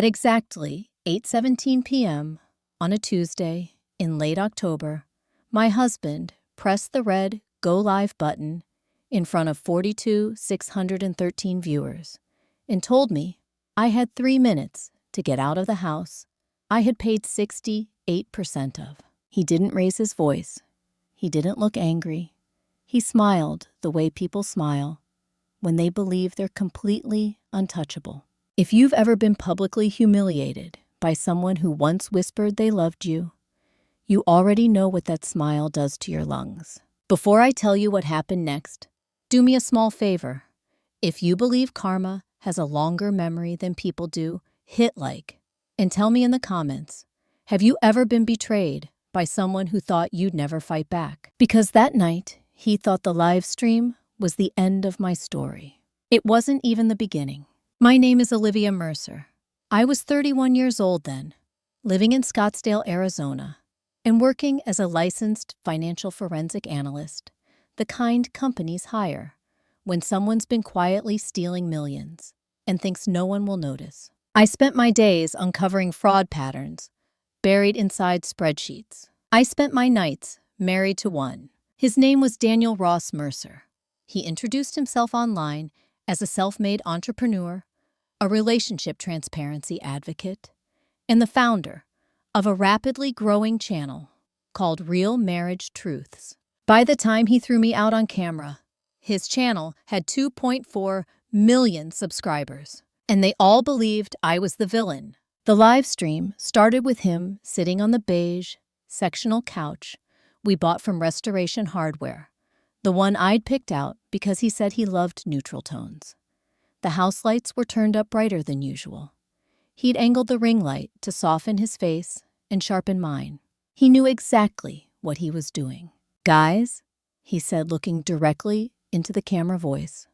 At exactly 8:17 p.m. on a Tuesday in late October, my husband pressed the red Go Live button in front of 42,613 viewers and told me I had 3 minutes to get out of the house I had paid 68% of. He didn't raise his voice. He didn't look angry. He smiled the way people smile when they believe they're completely untouchable. If you've ever been publicly humiliated by someone who once whispered they loved you, you already know what that smile does to your lungs. Before I tell you what happened next, do me a small favor. If you believe karma has a longer memory than people do, hit like and tell me in the comments, have you ever been betrayed by someone who thought you'd never fight back? Because that night, he thought the live stream was the end of my story. It wasn't even the beginning. My name is Olivia Mercer. I was 31 years old then, living in Scottsdale, Arizona, and working as a licensed financial forensic analyst, the kind companies hire when someone's been quietly stealing millions and thinks no one will notice. I spent my days uncovering fraud patterns buried inside spreadsheets. I spent my nights married to one. His name was Daniel Ross Mercer. He introduced himself online as a self-made entrepreneur, a relationship transparency advocate, and the founder of a rapidly growing channel called Real Marriage Truths. By the time he threw me out on camera, his channel had 2.4 million subscribers, and they all believed I was the villain. The live stream started with him sitting on the beige, sectional couch we bought from Restoration Hardware, the one I'd picked out because he said he loved neutral tones. The house lights were turned up brighter than usual. He'd angled the ring light to soften his face and sharpen mine. He knew exactly what he was doing. "Guys," he said, looking directly into the camera voice,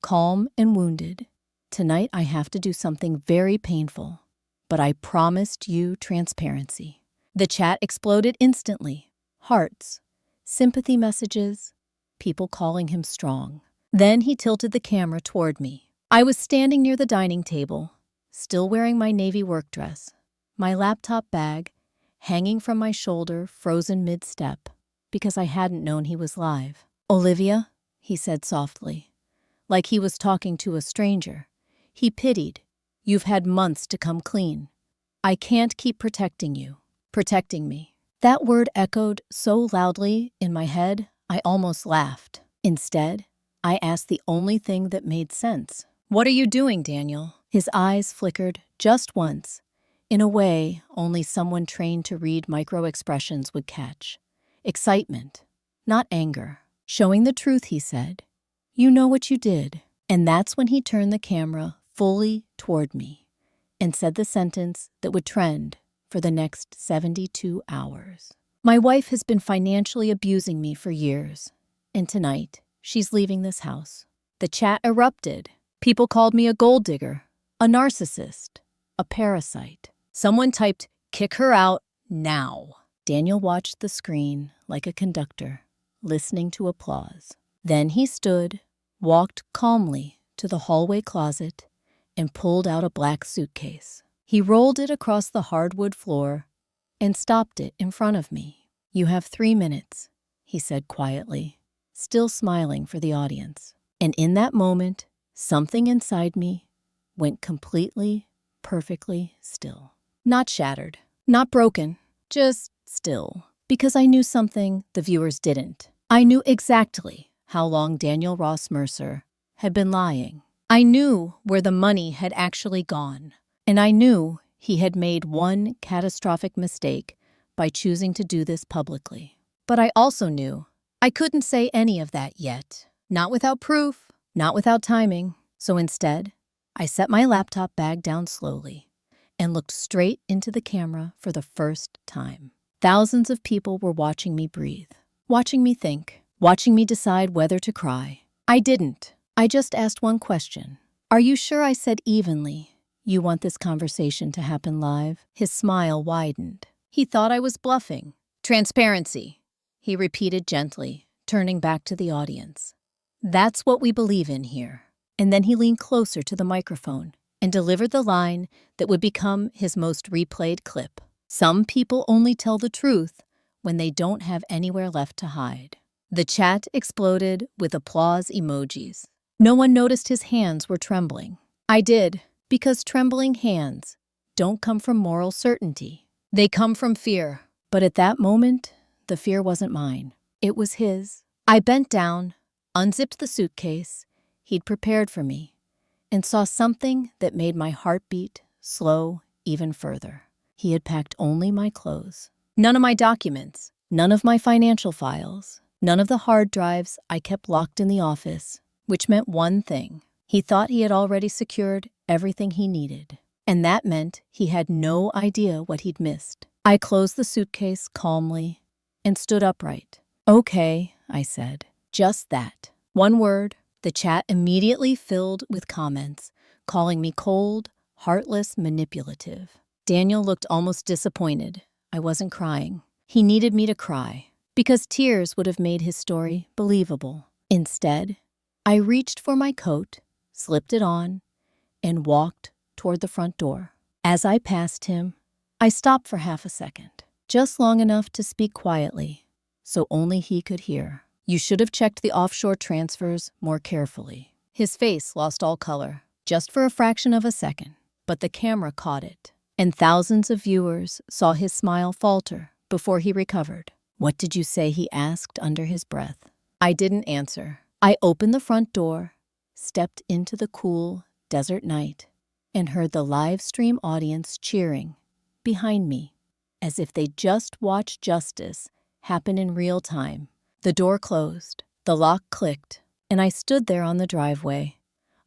calm and wounded, "tonight I have to do something very painful, but I promised you transparency." The chat exploded instantly. Hearts, sympathy messages, people calling him strong. Then he tilted the camera toward me. I was standing near the dining table, still wearing my navy work dress, my laptop bag hanging from my shoulder, frozen mid-step, because I hadn't known he was live. "Olivia," he said softly, like he was talking to a stranger. He pitied. "You've had months to come clean. I can't keep protecting me." That word echoed so loudly in my head, I almost laughed. Instead, I asked the only thing that made sense. "What are you doing, Daniel?" His eyes flickered just once, in a way only someone trained to read micro-expressions would catch. Excitement, not anger. "Showing the truth," he said. "You know what you did." And that's when he turned the camera fully toward me and said the sentence that would trend for the next 72 hours. "My wife has been financially abusing me for years, and tonight she's leaving this house." The chat erupted. People called me a gold digger, a narcissist, a parasite. Someone typed, "Kick her out now." Daniel watched the screen like a conductor, listening to applause. Then he stood, walked calmly to the hallway closet, and pulled out a black suitcase. He rolled it across the hardwood floor and stopped it in front of me. "You have 3 minutes," he said quietly, still smiling for the audience. And in that moment, something inside me went completely, perfectly still. Not shattered, not broken, just still. Because I knew something the viewers didn't. I knew exactly how long Daniel Ross Mercer had been lying. I knew where the money had actually gone. And I knew he had made one catastrophic mistake by choosing to do this publicly. But I also knew I couldn't say any of that yet. Not without proof, not without timing. So instead, I set my laptop bag down slowly and looked straight into the camera for the first time. Thousands of people were watching me breathe, watching me think, watching me decide whether to cry. I didn't. I just asked one question. "Are you sure I said evenly you want this conversation to happen live?" His smile widened. He thought I was bluffing. "Transparency," he repeated gently, turning back to the audience. "That's what we believe in here." And then he leaned closer to the microphone and delivered the line that would become his most replayed clip. Some people only tell the truth when they don't have anywhere left to hide. The chat exploded with applause emojis. No one noticed his hands were trembling. I did, because trembling hands don't come from moral certainty. They come from fear. But at that moment, the fear wasn't mine. It was his. I bent down, unzipped the suitcase he'd prepared for me, and saw something that made my heart beat slow even further. He had packed only my clothes. None of my documents, none of my financial files, none of the hard drives I kept locked in the office, which meant one thing. He thought he had already secured everything he needed, and that meant he had no idea what he'd missed. I closed the suitcase calmly and stood upright. "Okay," I said. Just that. One word. The chat immediately filled with comments, calling me cold, heartless, manipulative. Daniel looked almost disappointed. I wasn't crying. He needed me to cry, because tears would have made his story believable. Instead, I reached for my coat, slipped it on, and walked toward the front door. As I passed him, I stopped for half a second, just long enough to speak quietly, so only he could hear. "You should have checked the offshore transfers more carefully." His face lost all color, just for a fraction of a second, but the camera caught it, and thousands of viewers saw his smile falter before he recovered. "What did you say?" he asked under his breath. I didn't answer. I opened the front door, stepped into the cool, desert night, and heard the live stream audience cheering behind me, as if they just watched justice happen in real time. The door closed, the lock clicked, and I stood there on the driveway,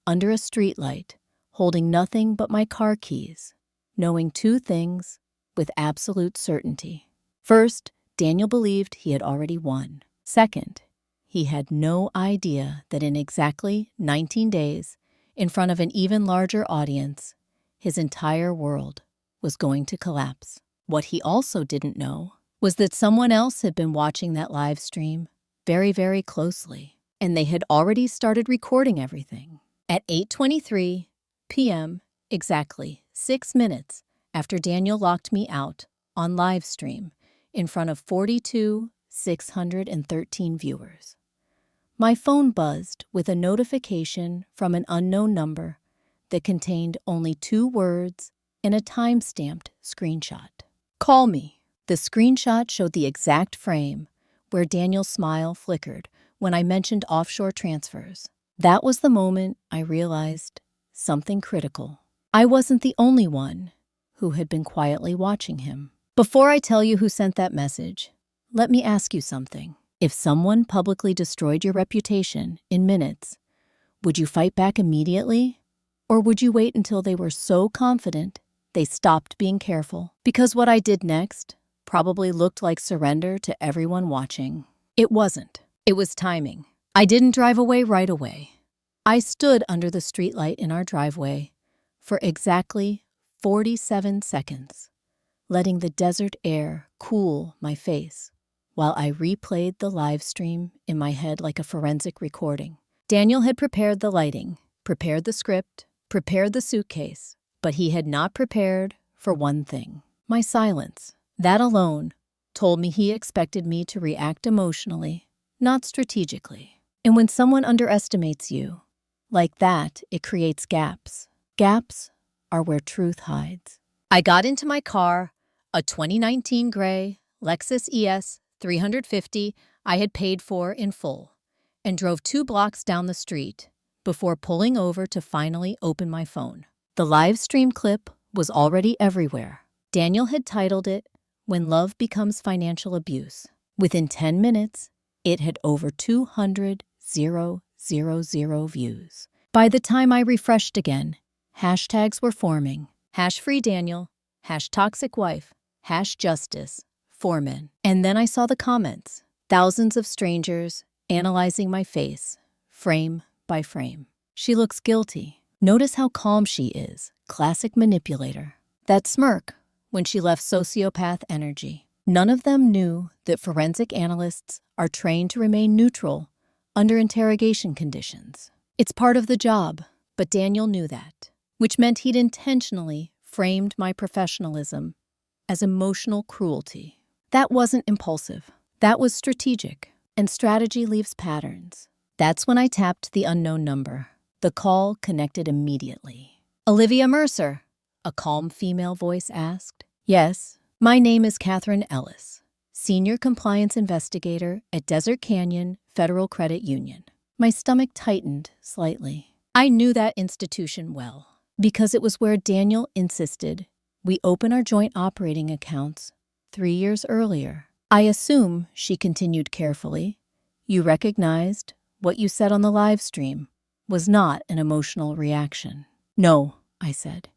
under a streetlight, holding nothing but my car keys, knowing two things with absolute certainty. First, Daniel believed he had already won. Second, he had no idea that in exactly 19 days, in front of an even larger audience, his entire world was going to collapse. What he also didn't know was that someone else had been watching that live stream very, very closely, and they had already started recording everything. At 8:23 p.m., exactly 6 minutes after Daniel locked me out on live stream in front of 42,613 viewers, my phone buzzed with a notification from an unknown number that contained only 2 words and a time-stamped screenshot. "Call me." The screenshot showed the exact frame where Daniel's smile flickered when I mentioned offshore transfers. That was the moment I realized something critical. I wasn't the only one who had been quietly watching him. Before I tell you who sent that message, let me ask you something. If someone publicly destroyed your reputation in minutes, would you fight back immediately? Or would you wait until they were so confident they stopped being careful? Because what I did next probably looked like surrender to everyone watching. It wasn't. It was timing. I didn't drive away right away. I stood under the streetlight in our driveway for exactly 47 seconds, letting the desert air cool my face while I replayed the live stream in my head like a forensic recording. Daniel had prepared the lighting, prepared the script, prepared the suitcase, but he had not prepared for one thing: my silence. That alone told me he expected me to react emotionally, not strategically. And when someone underestimates you like that, it creates gaps. Gaps are where truth hides. I got into my car, a 2019 gray Lexus ES 350 I had paid for in full, and drove 2 blocks down the street before pulling over to finally open my phone. The live stream clip was already everywhere. Daniel had titled it, "When Love Becomes Financial Abuse." Within 10 minutes, it had over 200,000 views. By the time I refreshed again, hashtags were forming. #FreeDaniel, #ToxicWife, #Justice, Foreman. And then I saw the comments. Thousands of strangers analyzing my face, frame by frame. "She looks guilty. Notice how calm she is. Classic manipulator. That smirk when she left sociopath energy." None of them knew that forensic analysts are trained to remain neutral under interrogation conditions. It's part of the job, but Daniel knew that. which meant he'd intentionally framed my professionalism as emotional cruelty. That wasn't impulsive. That was strategic, and strategy leaves patterns. That's when I tapped the unknown number. The call connected immediately. "Olivia Mercer," a calm female voice asked. "Yes, my name is Catherine Ellis, Senior Compliance Investigator at Desert Canyon Federal Credit Union." My stomach tightened slightly. I knew that institution well, because it was where Daniel insisted we open our joint operating accounts 3 years earlier. "I assume," she continued carefully, "you recognized what you said on the live stream was not an emotional reaction." "No," I said.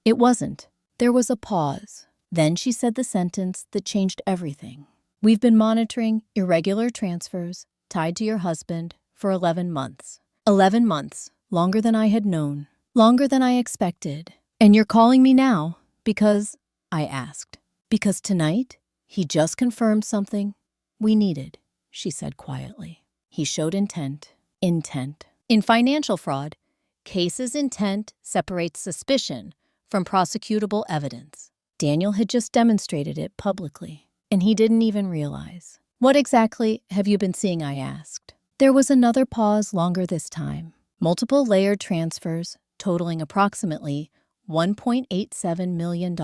"It wasn't." There was a pause. Then she said the sentence that changed everything. "We've been monitoring irregular transfers tied to your husband for 11 months. 11 months, longer than I had known, longer than I expected. And you're calling me now because," I asked, "because tonight he just confirmed something we needed," she said quietly. He showed intent. Intent. In financial fraud, cases intent separates suspicion from prosecutable evidence. Daniel had just demonstrated it publicly, and he didn't even realize. "What exactly have you been seeing?" I asked. There was another pause, longer this time. Multiple layered transfers totaling approximately $1.87 million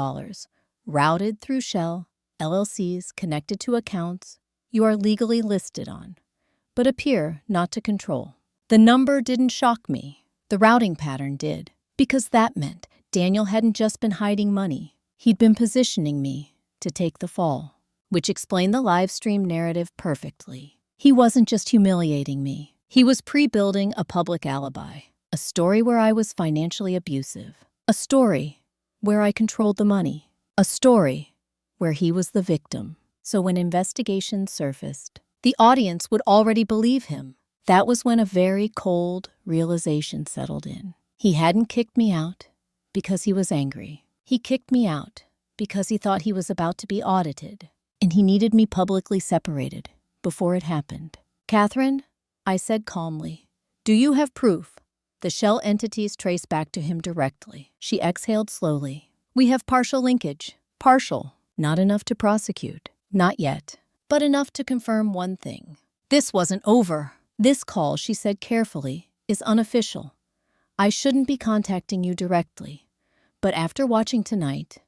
routed through Shell LLCs connected to accounts you are legally listed on, but appear not to control. The number didn't shock me. The routing pattern did, because that meant Daniel hadn't just been hiding money. He'd been positioning me to take the fall, which explained the live stream narrative perfectly. He wasn't just humiliating me. He was pre-building a public alibi, a story where I was financially abusive, a story where I controlled the money, a story where he was the victim. So when investigations surfaced, the audience would already believe him. That was when a very cold realization settled in. He hadn't kicked me out because he was angry. He kicked me out because he thought he was about to be audited, and he needed me publicly separated before it happened. "Catherine," I said calmly, "do you have proof the Shell entities trace back to him directly?" She exhaled slowly. "We have partial linkage. Partial. Not enough to prosecute. Not yet. But enough to confirm one thing. This wasn't over. This call," she said carefully, "is unofficial. I shouldn't be contacting you directly. But after watching tonight,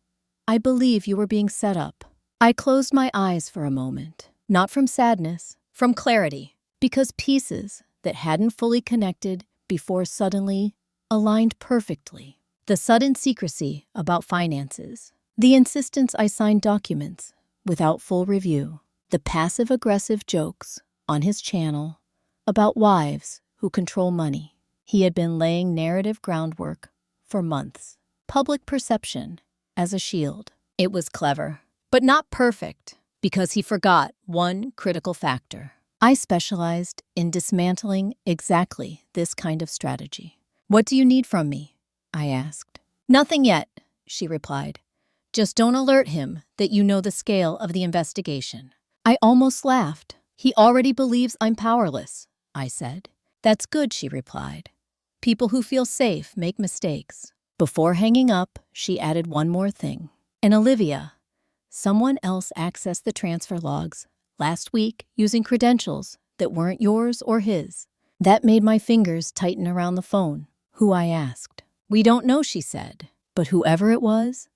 I believe you were being set up." I closed my eyes for a moment. Not from sadness, from clarity. Because pieces that hadn't fully connected before suddenly aligned perfectly. The sudden secrecy about finances. The insistence I signed documents without full review. The passive-aggressive jokes on his channel about wives who control money. He had been laying narrative groundwork for months. Public perception as a shield. It was clever, but not perfect, because he forgot one critical factor. I specialized in dismantling exactly this kind of strategy. "What do you need from me?" I asked. "Nothing yet," she replied. "Just don't alert him that you know the scale of the investigation." I almost laughed. "He already believes I'm powerless," I said. "That's good," she replied. "People who feel safe make mistakes." Before hanging up, she added one more thing. "And Olivia, someone else accessed the transfer logs last week using credentials that weren't yours or his." That made my fingers tighten around the phone. "Who?" I asked. "We don't know," she said. "But whoever it was,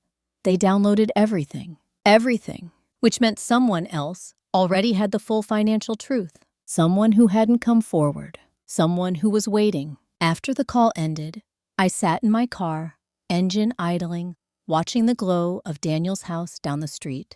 they downloaded everything." Everything. Which meant someone else already had the full financial truth. Someone who hadn't come forward. Someone who was waiting. After the call ended, I sat in my car, engine idling, watching the glow of Daniel's house down the street.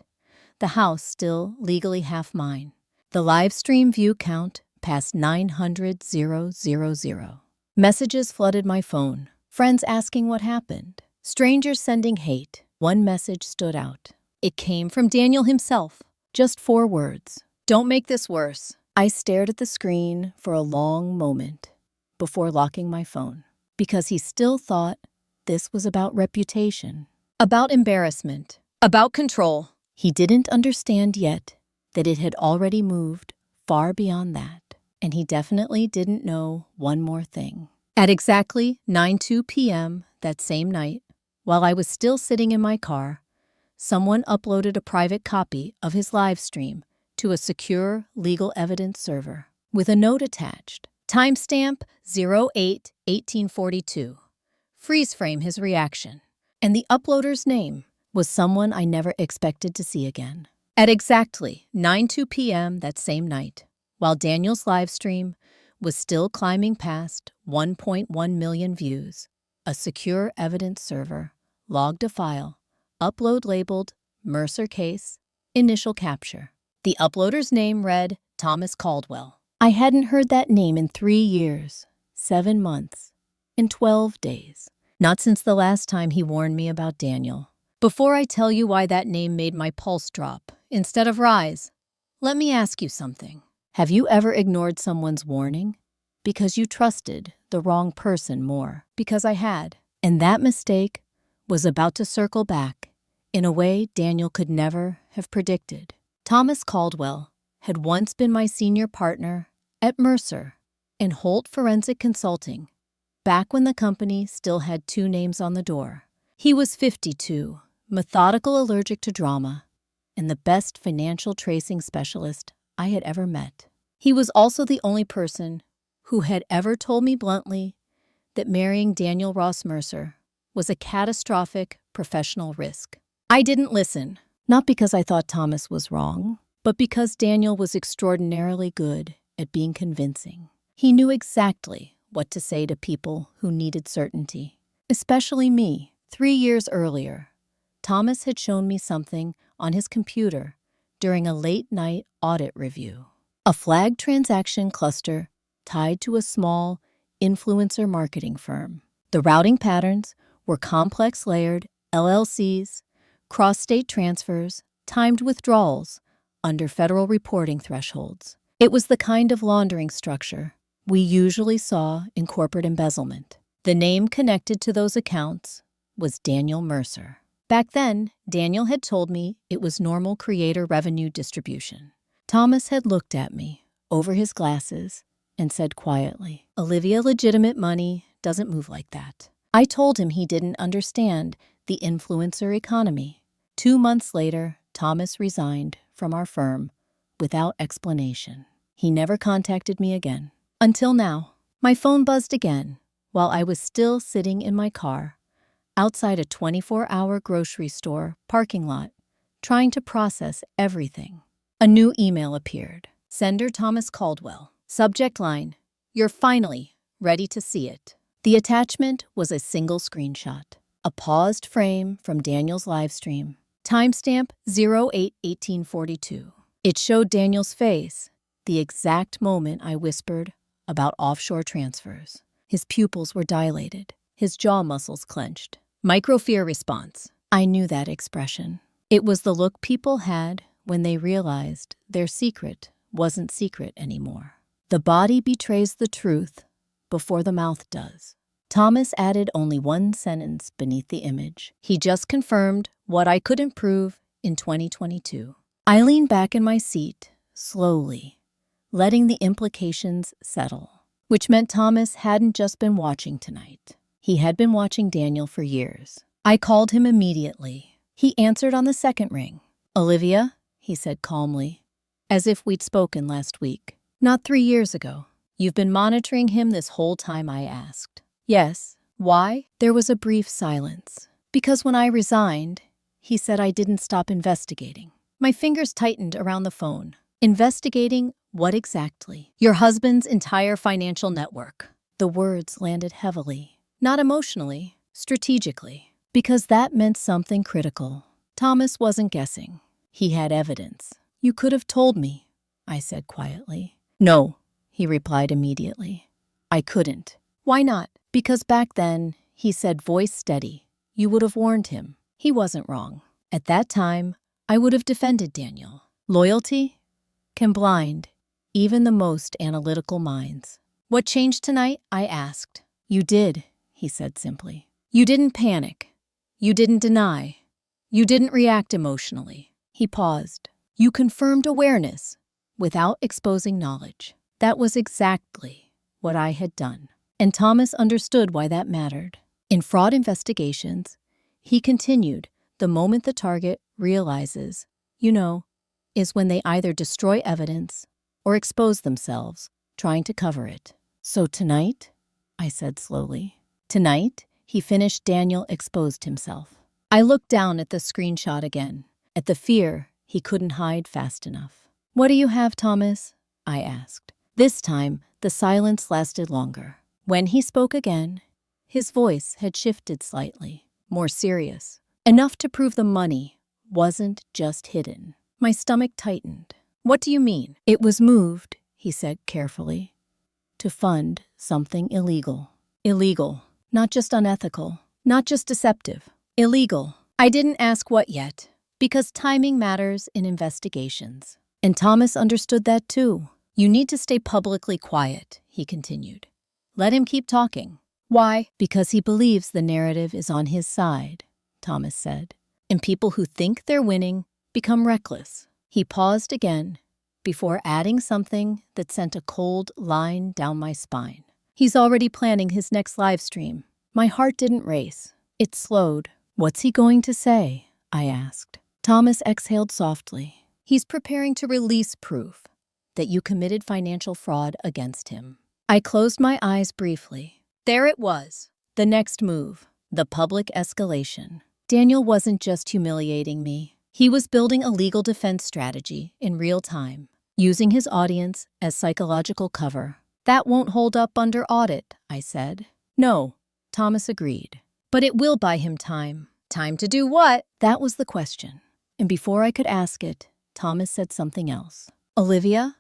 The house still legally half mine. The live stream view count passed 900,000. Messages flooded my phone. Friends asking what happened. Strangers sending hate. One message stood out. It came from Daniel himself. Just 4 words. "Don't make this worse." I stared at the screen for a long moment before locking my phone, because he still thought this was about reputation, about embarrassment, about control. He didn't understand yet that it had already moved far beyond that, and he definitely didn't know one more thing. At exactly 9:02 p.m., that same night, while I was still sitting in my car, someone uploaded a private copy of his live stream to a secure legal evidence server with a note attached. Timestamp 08/1842. Freeze frame his reaction. And the uploader's name was someone I never expected to see again. At exactly 9:02 p.m. that same night, while Daniel's live stream was still climbing past 1.1 million views, a secure evidence server logged a file, upload labeled Mercer Case, Initial Capture. The uploader's name read Thomas Caldwell. I hadn't heard that name in 3 years, 7 months, and 12 days. Not since the last time he warned me about Daniel. Before I tell you why that name made my pulse drop instead of rise, let me ask you something. Have you ever ignored someone's warning because you trusted the wrong person more? Because I had. And that mistake was about to circle back in a way Daniel could never have predicted. Thomas Caldwell had once been my senior partner at Mercer and Holt Forensic Consulting, back when the company still had 2 names on the door. He was 52, methodical, allergic to drama, and the best financial tracing specialist I had ever met. He was also the only person who had ever told me bluntly that marrying Daniel Ross Mercer was a catastrophic professional risk. I didn't listen, not because I thought Thomas was wrong, but because Daniel was extraordinarily good at being convincing. He knew exactly what to say to people who needed certainty, especially me. 3 years earlier, Thomas had shown me something on his computer during a late-night audit review. A flagged transaction cluster tied to a small influencer marketing firm. The routing patterns were complex layered LLCs, cross-state transfers, timed withdrawals under federal reporting thresholds. It was the kind of laundering structure we usually saw in corporate embezzlement. The name connected to those accounts was Daniel Mercer. Back then, Daniel had told me it was normal creator revenue distribution. Thomas had looked at me over his glasses and said quietly, "Olivia, legitimate money doesn't move like that." I told him he didn't understand the influencer economy. 2 months later, Thomas resigned from our firm without explanation. He never contacted me again. Until now, my phone buzzed again while I was still sitting in my car outside a 24-hour grocery store parking lot, trying to process everything. A new email appeared. Sender Thomas Caldwell. Subject line, "You're finally ready to see it." The attachment was a single screenshot, a paused frame from Daniel's live stream. Timestamp 08/1842. It showed Daniel's face, the exact moment I whispered about offshore transfers. His pupils were dilated, his jaw muscles clenched. Microfear response. I knew that expression. It was the look people had when they realized their secret wasn't secret anymore. The body betrays the truth before the mouth does. Thomas added only one sentence beneath the image. He just confirmed what I couldn't prove in 2022. I leaned back in my seat, slowly, letting the implications settle, which meant Thomas hadn't just been watching tonight. He had been watching Daniel for years. I called him immediately. He answered on the second ring. "Olivia," he said calmly, as if we'd spoken last week. "Not 3 years ago. You've been monitoring him this whole time?" I asked. "Yes." "Why?" There was a brief silence. "Because when I resigned, he said I didn't stop investigating." My fingers tightened around the phone. "Investigating what exactly?" "Your husband's entire financial network." The words landed heavily. Not emotionally, strategically. Because that meant something critical. Thomas wasn't guessing. He had evidence. "You could have told me," I said quietly. "No," he replied immediately. "I couldn't." "Why not?" "Because back then," he said, voice steady, "you would have warned him." He wasn't wrong. At that time, I would have defended Daniel. Loyalty can blind even the most analytical minds. "What changed tonight?" I asked. "You did," he said simply. "You didn't panic. You didn't deny. You didn't react emotionally." He paused. "You confirmed awareness without exposing knowledge." That was exactly what I had done. And Thomas understood why that mattered. In fraud investigations, he continued, the moment the target realizes, is when they either destroy evidence or expose themselves, trying to cover it. So tonight, I said slowly. Tonight, he finished. Daniel exposed himself. I looked down at the screenshot again, at the fear he couldn't hide fast enough. What do you have, Thomas? I asked. This time, the silence lasted longer. When he spoke again, his voice had shifted slightly, more serious, enough to prove the money wasn't just hidden. My stomach tightened. What do you mean? It was moved, he said carefully, to fund something illegal. Illegal, not just unethical, not just deceptive. Illegal. I didn't ask what yet, because timing matters in investigations. And Thomas understood that too. You need to stay publicly quiet, he continued. Let him keep talking. Why? Because he believes the narrative is on his side, Thomas said. And people who think they're winning become reckless. He paused again before adding something that sent a cold line down my spine. He's already planning his next live stream. My heart didn't race. It slowed. What's he going to say? I asked. Thomas exhaled softly. He's preparing to release proof that you committed financial fraud against him. I closed my eyes briefly. There it was. The next move. The public escalation. Daniel wasn't just humiliating me. He was building a legal defense strategy in real time, using his audience as psychological cover. That won't hold up under audit, I said. No, Thomas agreed. But it will buy him time. Time to do what? That was the question. And before I could ask it, Thomas said something else. Olivia,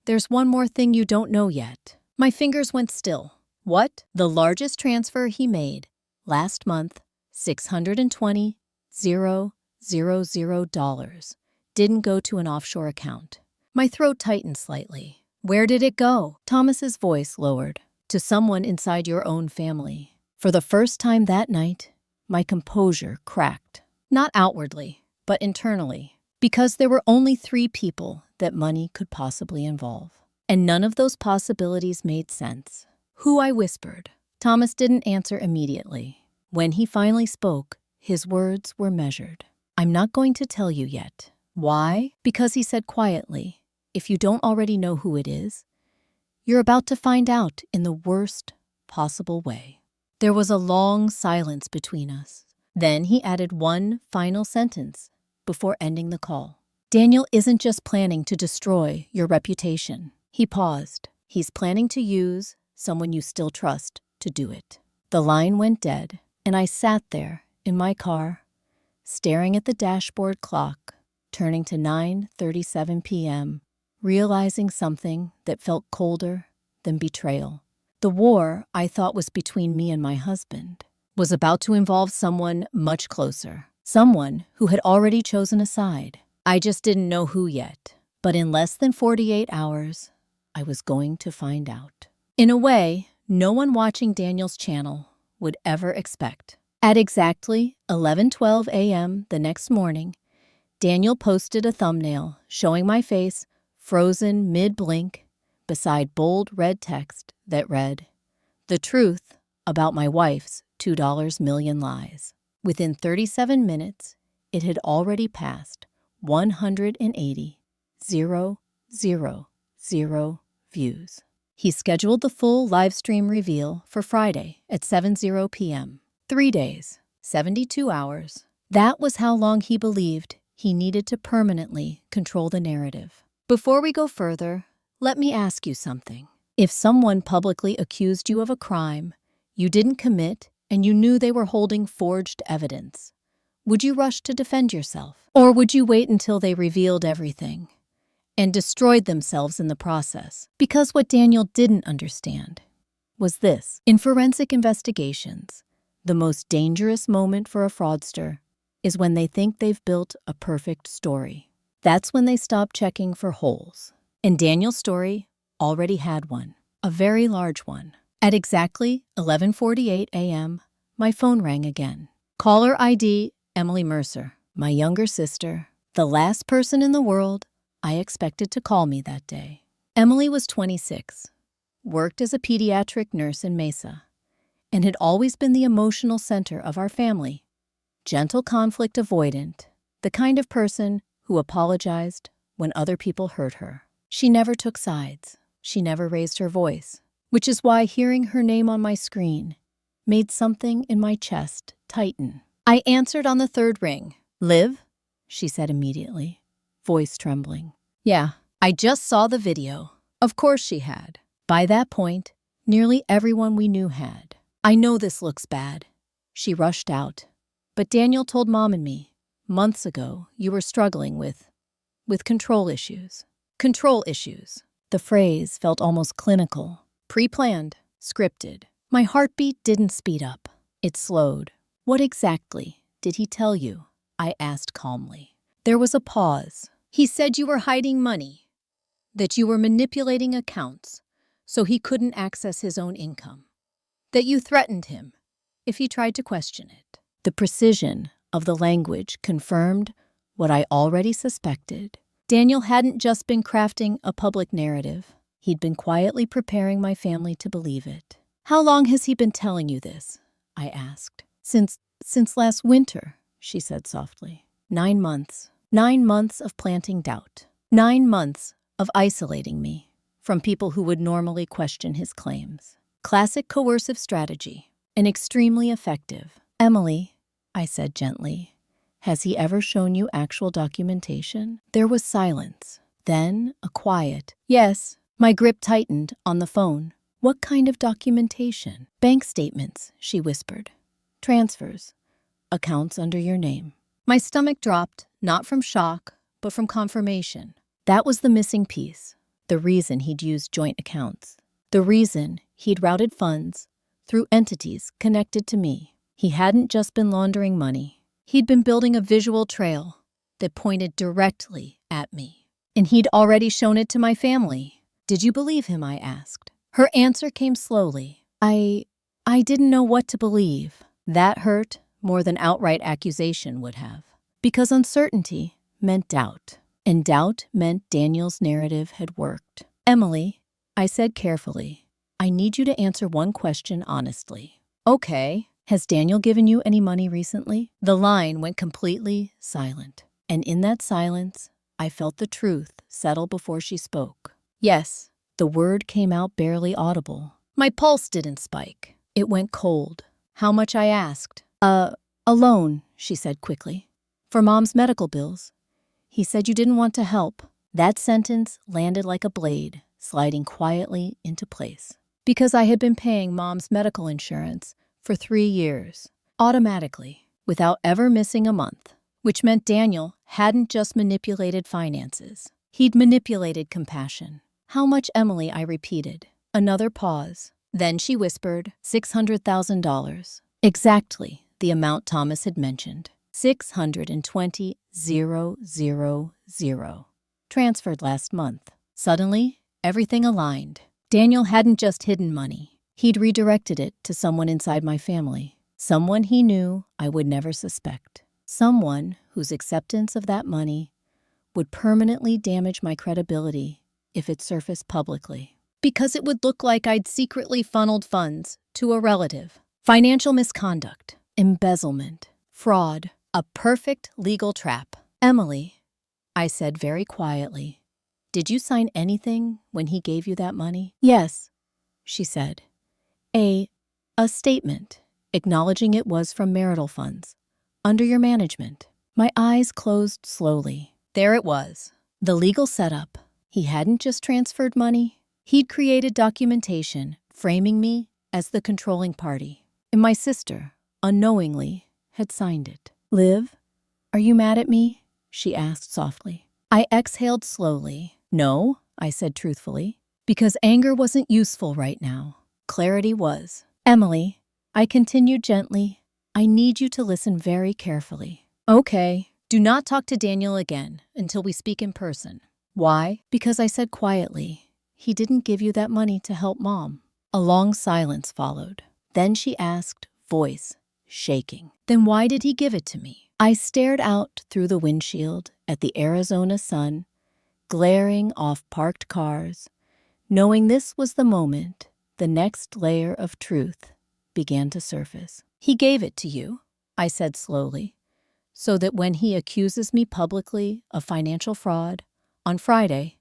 there's one more thing you don't know yet. My fingers went still. What? The largest transfer he made last month, $620,000, didn't go to an offshore account. My throat tightened slightly. Where did it go? Thomas's voice lowered. To someone inside your own family. For the first time that night, my composure cracked. Not outwardly, but internally. Because there were only 3 people that money could possibly involve. And none of those possibilities made sense. Who? I whispered. Thomas didn't answer immediately. When he finally spoke, his words were measured. I'm not going to tell you yet. Why? Because he said quietly, if you don't already know who it is, you're about to find out in the worst possible way. There was a long silence between us. Then he added one final sentence before ending the call. Daniel isn't just planning to destroy your reputation. He paused. He's planning to use someone you still trust to do it. The line went dead, and I sat there in my car, staring at the dashboard clock, turning to 9:37 p.m., realizing something that felt colder than betrayal. The war I thought was between me and my husband was about to involve someone much closer, someone who had already chosen a side. I just didn't know who yet, but in less than 48 hours, I was going to find out. In a way, no one watching Daniel's channel would ever expect. At exactly 11:12 a.m. the next morning, Daniel posted a thumbnail showing my face frozen mid-blink beside bold red text that read, "The truth about my wife's $2 million lies." Within 37 minutes, it had already passed 180,000 views. He scheduled the full live stream reveal for Friday at 7:00 p.m. 3 days, 72 hours. That was how long he believed he needed to permanently control the narrative. Before we go further, let me ask you something. If someone publicly accused you of a crime you didn't commit and you knew they were holding forged evidence, would you rush to defend yourself? Or would you wait until they revealed everything and destroyed themselves in the process? Because what Daniel didn't understand was this. In forensic investigations, the most dangerous moment for a fraudster is when they think they've built a perfect story. That's when they stop checking for holes. And Daniel's story already had one, a very large one. At exactly 11:48 a.m., my phone rang again. Caller ID, Emily Mercer, my younger sister, the last person in the world I expected to call me that day. Emily was 26, worked as a pediatric nurse in Mesa, and had always been the emotional center of our family. Gentle conflict avoidant, the kind of person who apologized when other people hurt her. She never took sides. She never raised her voice, which is why hearing her name on my screen made something in my chest tighten. I answered on the third ring. "Liv?" she said immediately, voice trembling. "Yeah, I just saw the video." Of course she had. By that point, nearly everyone we knew had. "I know this looks bad." She rushed out. "But Daniel told Mom and me, months ago, you were struggling with control issues." Control issues. The phrase felt almost clinical, pre-planned, scripted. My heartbeat didn't speed up. It slowed. "What exactly did he tell you?" I asked calmly. There was a pause. "He said you were hiding money, that you were manipulating accounts so he couldn't access his own income, that you threatened him if he tried to question it." The precision of the language confirmed what I already suspected. Daniel hadn't just been crafting a public narrative. He'd been quietly preparing my family to believe it. "How long has he been telling you this?" I asked. Since last winter," she said softly. 9 months. 9 months of planting doubt. 9 months of isolating me from people who would normally question his claims. Classic coercive strategy, and extremely effective. "Emily," I said gently, "has he ever shown you actual documentation?" There was silence. Then a quiet, "Yes." My grip tightened on the phone. "What kind of documentation?" "Bank statements," she whispered. "Transfers. Accounts under your name." My stomach dropped, not from shock, but from confirmation. That was the missing piece. The reason he'd used joint accounts. The reason he'd routed funds through entities connected to me. He hadn't just been laundering money. He'd been building a visual trail that pointed directly at me. And he'd already shown it to my family. "Did you believe him?" I asked. Her answer came slowly. I didn't know what to believe." That hurt more than outright accusation would have. Because uncertainty meant doubt. And doubt meant Daniel's narrative had worked. "Emily," I said carefully, "I need you to answer one question honestly." "Okay. Has Daniel given you any money recently?" The line went completely silent. And in that silence, I felt the truth settle before she spoke. "Yes." The word came out barely audible. My pulse didn't spike. It went cold. "How much?" I asked. A loan," she said quickly. "For Mom's medical bills. He said you didn't want to help." That sentence landed like a blade, sliding quietly into place. Because I had been paying Mom's medical insurance for 3 years, automatically, without ever missing a month. Which meant Daniel hadn't just manipulated finances. He'd manipulated compassion. "How much, Emily?" I repeated. Another pause. Then she whispered, $600,000. Exactly the amount Thomas had mentioned. 620,000. Transferred last month. Suddenly, everything aligned. Daniel hadn't just hidden money. He'd redirected it to someone inside my family. Someone he knew I would never suspect. Someone whose acceptance of that money would permanently damage my credibility if it surfaced publicly. Because it would look like I'd secretly funneled funds to a relative. Financial misconduct, embezzlement, fraud, a perfect legal trap. "Emily," I said very quietly, "did you sign anything when he gave you that money?" "Yes," she said. A statement acknowledging it was from marital funds, under your management." My eyes closed slowly. There it was, the legal setup. He hadn't just transferred money. He'd created documentation framing me as the controlling party. And my sister, unknowingly, had signed it. "Liv, are you mad at me?" she asked softly. I exhaled slowly. "No," I said truthfully, because anger wasn't useful right now. Clarity was. "Emily," I continued gently, "I need you to listen very carefully." "Okay. Do not talk to Daniel again until we speak in person." "Why?" "Because," I said quietly, "he didn't give you that money to help Mom." A long silence followed. Then she asked, voice shaking, "Then why did he give it to me?" I stared out through the windshield at the Arizona sun, glaring off parked cars, knowing this was the moment the next layer of truth began to surface. He gave it to you, I said slowly, so that when he accuses me publicly of financial fraud on Friday,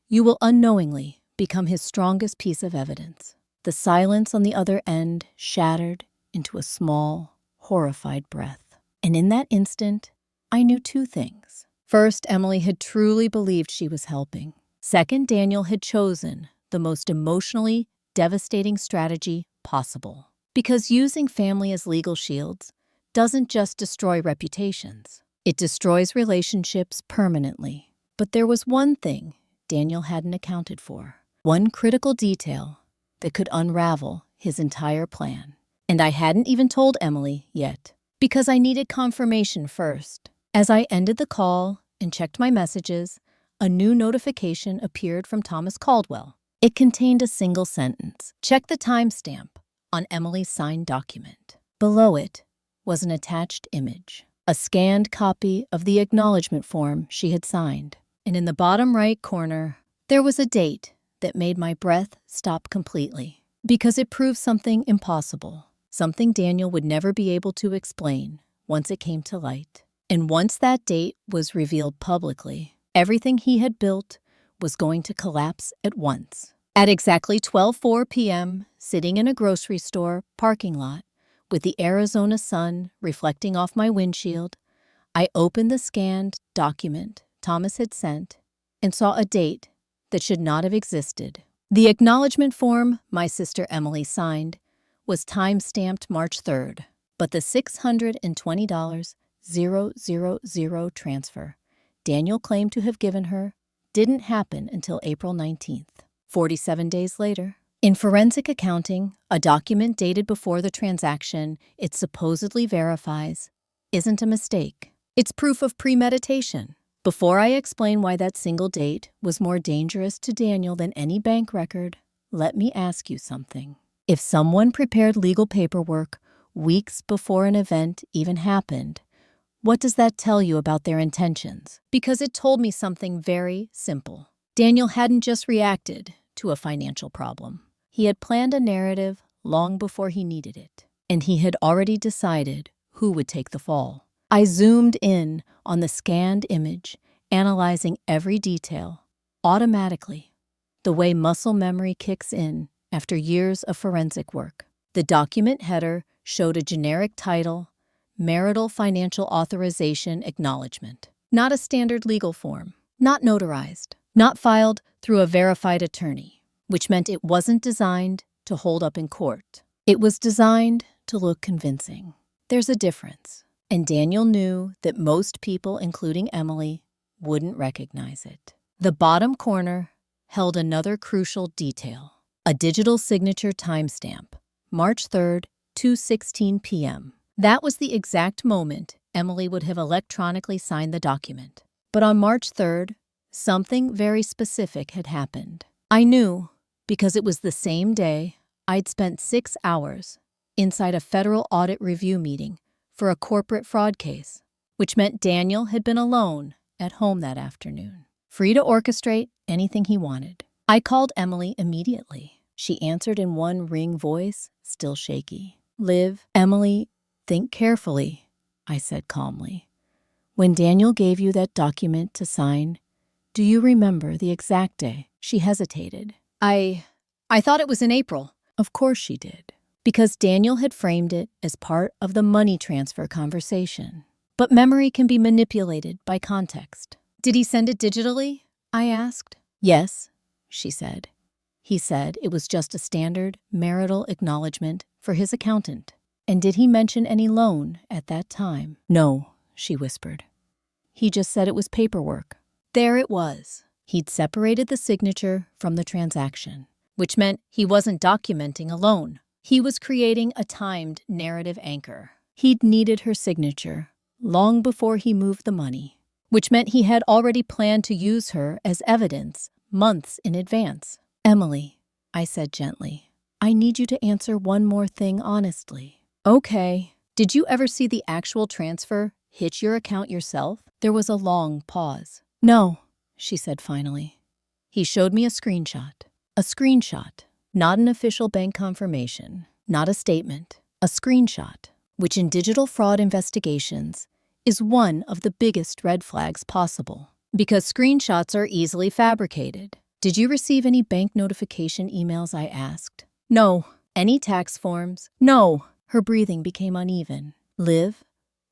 you will unknowingly become his strongest piece of evidence. The silence on the other end shattered into a small, horrified breath. And in that instant, I knew two things. First, Emily had truly believed she was helping. Second, Daniel had chosen the most emotionally devastating strategy possible. Because using family as legal shields doesn't just destroy reputations. It destroys relationships permanently. But there was one thing Daniel hadn't accounted for. One critical detail that could unravel his entire plan. And I hadn't even told Emily yet, because I needed confirmation first. As I ended the call and checked my messages, a new notification appeared from Thomas Caldwell. It contained a single sentence. Check the timestamp on Emily's signed document. Below it was an attached image, a scanned copy of the acknowledgement form she had signed. And in the bottom right corner, there was a date that made my breath stop completely, because it proved something impossible, something Daniel would never be able to explain once it came to light. And once that date was revealed publicly, everything he had built was going to collapse at once. At exactly 12:04 p.m., sitting in a grocery store parking lot with the Arizona sun reflecting off my windshield, I opened the scanned document Thomas had sent and saw a date that should not have existed. The acknowledgement form my sister Emily signed was time-stamped March 3rd, but the $620,000 transfer Daniel claimed to have given her didn't happen until April 19th, 47 days later. In forensic accounting, a document dated before the transaction it supposedly verifies isn't a mistake. It's proof of premeditation. Before I explain why that single date was more dangerous to Daniel than any bank record, let me ask you something. If someone prepared legal paperwork weeks before an event even happened, what does that tell you about their intentions? Because it told me something very simple. Daniel hadn't just reacted to a financial problem. He had planned a narrative long before he needed it, and he had already decided who would take the fall. I zoomed in on the scanned image, analyzing every detail, automatically, the way muscle memory kicks in after years of forensic work. The document header showed a generic title, Marital Financial Authorization Acknowledgement. Not a standard legal form, not notarized, not filed through a verified attorney, which meant it wasn't designed to hold up in court. It was designed to look convincing. There's a difference, and Daniel knew that most people, including Emily, wouldn't recognize it. The bottom corner held another crucial detail, a digital signature timestamp, March 3rd, 2:16 p.m. That was the exact moment Emily would have electronically signed the document. But on March 3rd, something very specific had happened. I knew because it was the same day I'd spent 6 hours inside a federal audit review meeting for a corporate fraud case, which meant Daniel had been alone at home that afternoon, free to orchestrate anything he wanted. I called Emily immediately. She answered in one ring voice, still shaky. "Liv, Emily, think carefully," I said calmly. "When Daniel gave you that document to sign, do you remember the exact day?" She hesitated. I thought it was in April." Of course she did, because Daniel had framed it as part of the money transfer conversation. But memory can be manipulated by context. "Did he send it digitally?" I asked. "Yes," she said. "He said it was just a standard marital acknowledgement for his accountant." "And did he mention any loan at that time?" "No," she whispered. "He just said it was paperwork." There it was. He'd separated the signature from the transaction, which meant he wasn't documenting a loan. He was creating a timed narrative anchor. He'd needed her signature long before he moved the money, which meant he had already planned to use her as evidence months in advance. "Emily," I said gently, "I need you to answer one more thing honestly." "Okay. Did you ever see the actual transfer hit your account yourself?" There was a long pause. "No," she said finally. He showed me a screenshot. A screenshot, not an official bank confirmation. not a statement, a screenshot, which in digital fraud investigations is one of the biggest red flags possible. Because screenshots are easily fabricated. Did you receive any bank notification emails? I asked. No. Any tax forms? No. Her breathing became uneven. Liv,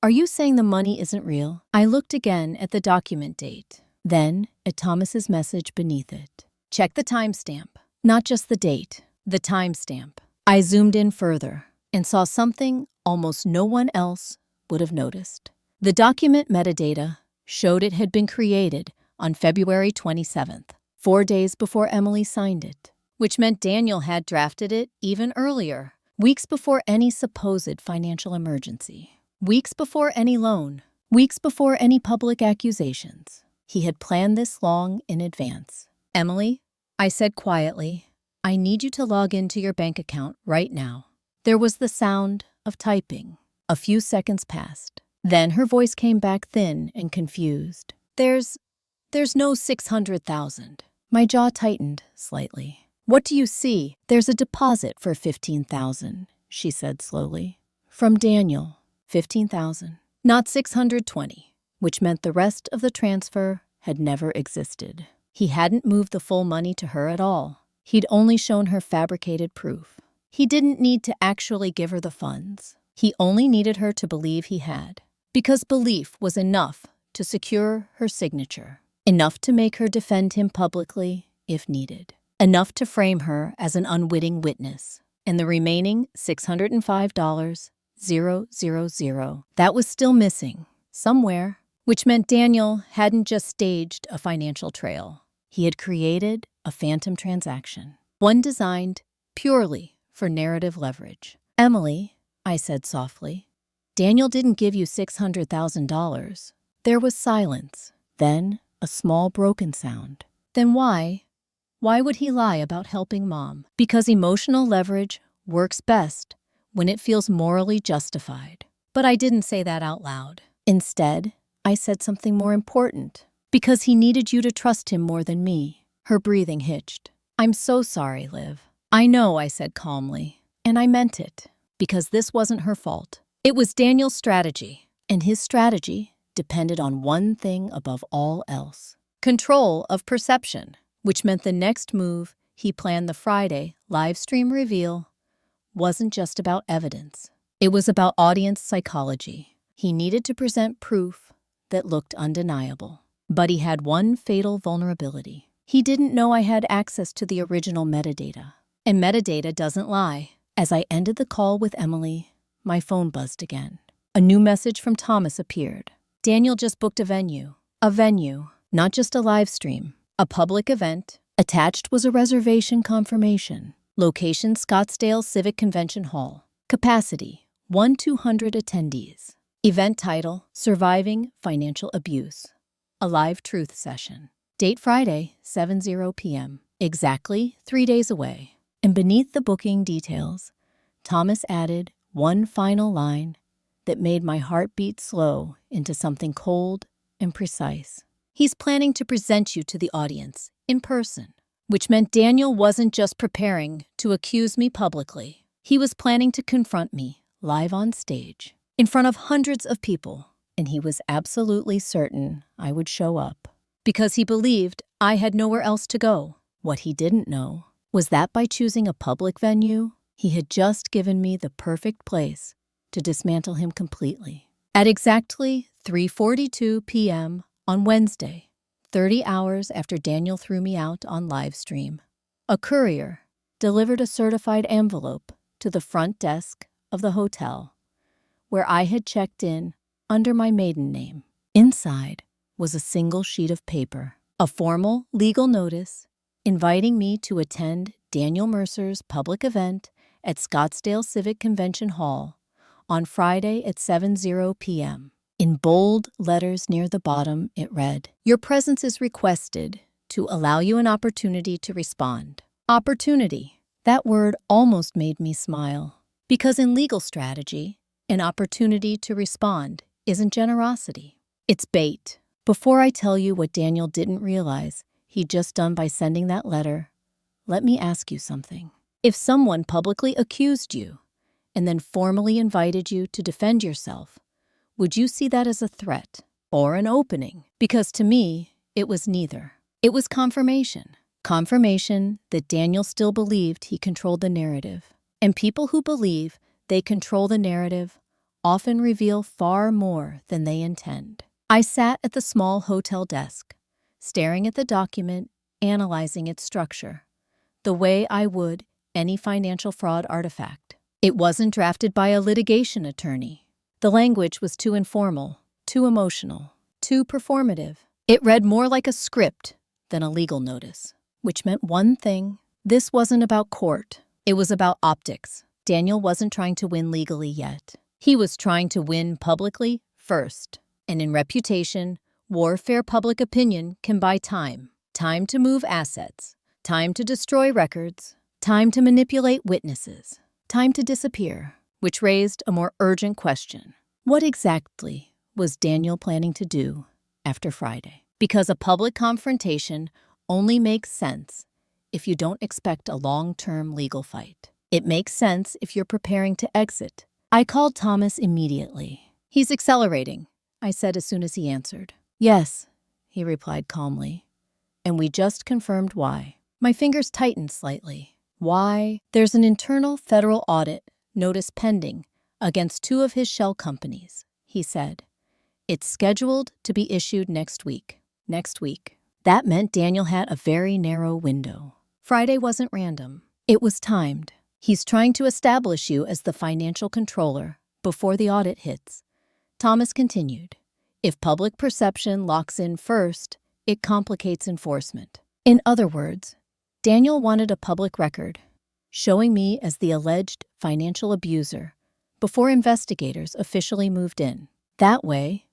are you saying the money isn't real? I looked again at the document date, then at Thomas's message beneath it. Check the timestamp. Not just the date, the timestamp. I zoomed in further and saw something almost no one else would have noticed. The document metadata showed it had been created on February 27th, 4 days before Emily signed it, which meant Daniel had drafted it even earlier, weeks before any supposed financial emergency, weeks before any loan, weeks before any public accusations. He had planned this long in advance. Emily, I said quietly, I need you to log into your bank account right now. There was the sound of typing. A few seconds passed. Then her voice came back thin and confused. There's no 600,000. My jaw tightened slightly. What do you see? There's a deposit for 15,000, she said slowly. From Daniel, 15,000. Not 620, which meant the rest of the transfer had never existed. He hadn't moved the full money to her at all. He'd only shown her fabricated proof. He didn't need to actually give her the funds. He only needed her to believe he had. Because belief was enough to secure her signature. Enough to make her defend him publicly if needed. Enough to frame her as an unwitting witness. And the remaining $605,000, that was still missing somewhere, which meant Daniel hadn't just staged a financial trail. He had created a phantom transaction, one designed purely for narrative leverage. Emily, I said softly, Daniel didn't give you $600,000. There was silence, then a small broken sound. Then why? Why would he lie about helping Mom? Because emotional leverage works best when it feels morally justified. But I didn't say that out loud. Instead, I said something more important. Because he needed you to trust him more than me. Her breathing hitched. I'm so sorry, Liv. I know, I said calmly. And I meant it. Because this wasn't her fault. It was Daniel's strategy. And his strategy depended on one thing above all else. Control of perception. Which meant the next move he planned, the Friday live stream reveal, wasn't just about evidence. It was about audience psychology. He needed to present proof that looked undeniable. But he had one fatal vulnerability. He didn't know I had access to the original metadata. And metadata doesn't lie. As I ended the call with Emily, my phone buzzed again. A new message from Thomas appeared. Daniel just booked a venue. A venue, not just a live stream. A public event. Attached was a reservation confirmation. Location: Scottsdale Civic Convention Hall. Capacity: 1-200 attendees. Event title: Surviving Financial Abuse. A live truth session. Date: Friday, 7:00 p.m. Exactly 3 days away. And beneath the booking details, Thomas added one final line that made my heart beat slow into something cold and precise. He's planning to present you to the audience in person, which meant Daniel wasn't just preparing to accuse me publicly. He was planning to confront me live on stage in front of hundreds of people, and he was absolutely certain I would show up because he believed I had nowhere else to go. What he didn't know was that by choosing a public venue, he had just given me the perfect place to dismantle him completely. At exactly 3:42 p.m. on Wednesday, 30 hours after Daniel threw me out on live stream, a courier delivered a certified envelope to the front desk of the hotel, where I had checked in under my maiden name. Inside was a single sheet of paper, a formal legal notice inviting me to attend Daniel Mercer's public event at Scottsdale Civic Convention Hall on Friday at 7:00 p.m. In bold letters near the bottom, it read, "Your presence is requested to allow you an opportunity to respond." Opportunity. That word almost made me smile. Because in legal strategy, an opportunity to respond isn't generosity. It's bait. Before I tell you what Daniel didn't realize he'd just done by sending that letter, let me ask you something. If someone publicly accused you and then formally invited you to defend yourself, would you see that as a threat or an opening? Because to me, it was neither. It was confirmation. Confirmation that Daniel still believed he controlled the narrative. And people who believe they control the narrative often reveal far more than they intend. I sat at the small hotel desk, staring at the document, analyzing its structure, the way I would any financial fraud artifact. It wasn't drafted by a litigation attorney. The language was too informal, too emotional, too performative. It read more like a script than a legal notice, which meant one thing: this wasn't about court. It was about optics. Daniel wasn't trying to win legally yet. He was trying to win publicly first. And in reputation, warfare public opinion can buy time. Time to move assets. Time to destroy records. Time to manipulate witnesses. Time to disappear, which raised a more urgent question. What exactly was Daniel planning to do after Friday? Because a public confrontation only makes sense if you don't expect a long-term legal fight. It makes sense if you're preparing to exit. I called Thomas immediately. He's accelerating, I said as soon as he answered. Yes, he replied calmly. And we just confirmed why. My fingers tightened slightly. Why? There's an internal federal audit notice pending against 2 of his shell companies, he said. It's scheduled to be issued next week. Next week. That meant Daniel had a very narrow window. Friday wasn't random. It was timed. He's trying to establish you as the financial controller before the audit hits. Thomas continued. If public perception locks in first, it complicates enforcement. In other words, Daniel wanted a public record, showing me as the alleged financial abuser before investigators officially moved in. That way,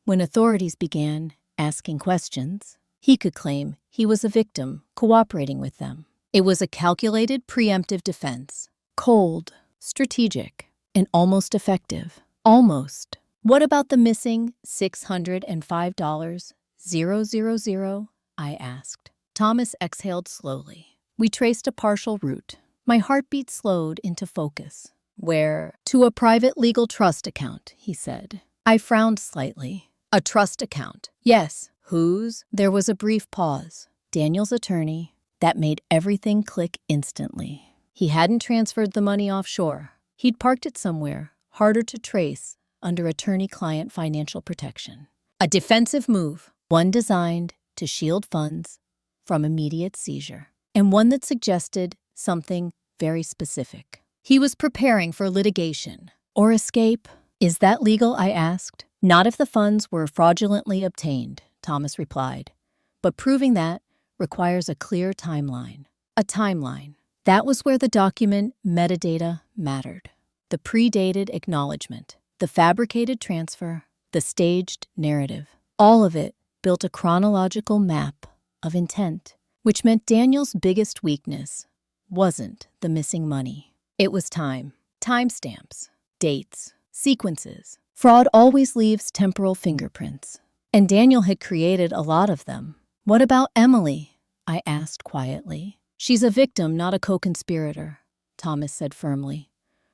when authorities began asking questions, he could claim he was a victim cooperating with them. It was a calculated preemptive defense. Cold, strategic, and almost effective. Almost. What about the missing $605,000? I asked. Thomas exhaled slowly. We traced a partial route. My heartbeat slowed into focus. Where? To a private legal trust account, he said. I frowned slightly. A trust account. Yes. Whose? There was a brief pause. Daniel's attorney. That made everything click instantly. He hadn't transferred the money offshore. He'd parked it somewhere, harder to trace, under attorney-client financial protection. A defensive move, one designed to shield funds from immediate seizure, and one that suggested something very specific. He was preparing for litigation or escape. Is that legal? I asked. Not if the funds were fraudulently obtained, Thomas replied. But proving that requires a clear timeline. A timeline. That was where the document metadata mattered. The predated acknowledgement, the fabricated transfer, the staged narrative. All of it built a chronological map of intent, which meant Daniel's biggest weakness wasn't the missing money. It was time. Timestamps, dates, sequences. Fraud always leaves temporal fingerprints, and Daniel had created a lot of them. What about Emily? I asked quietly. She's a victim, not a co-conspirator, Thomas said firmly.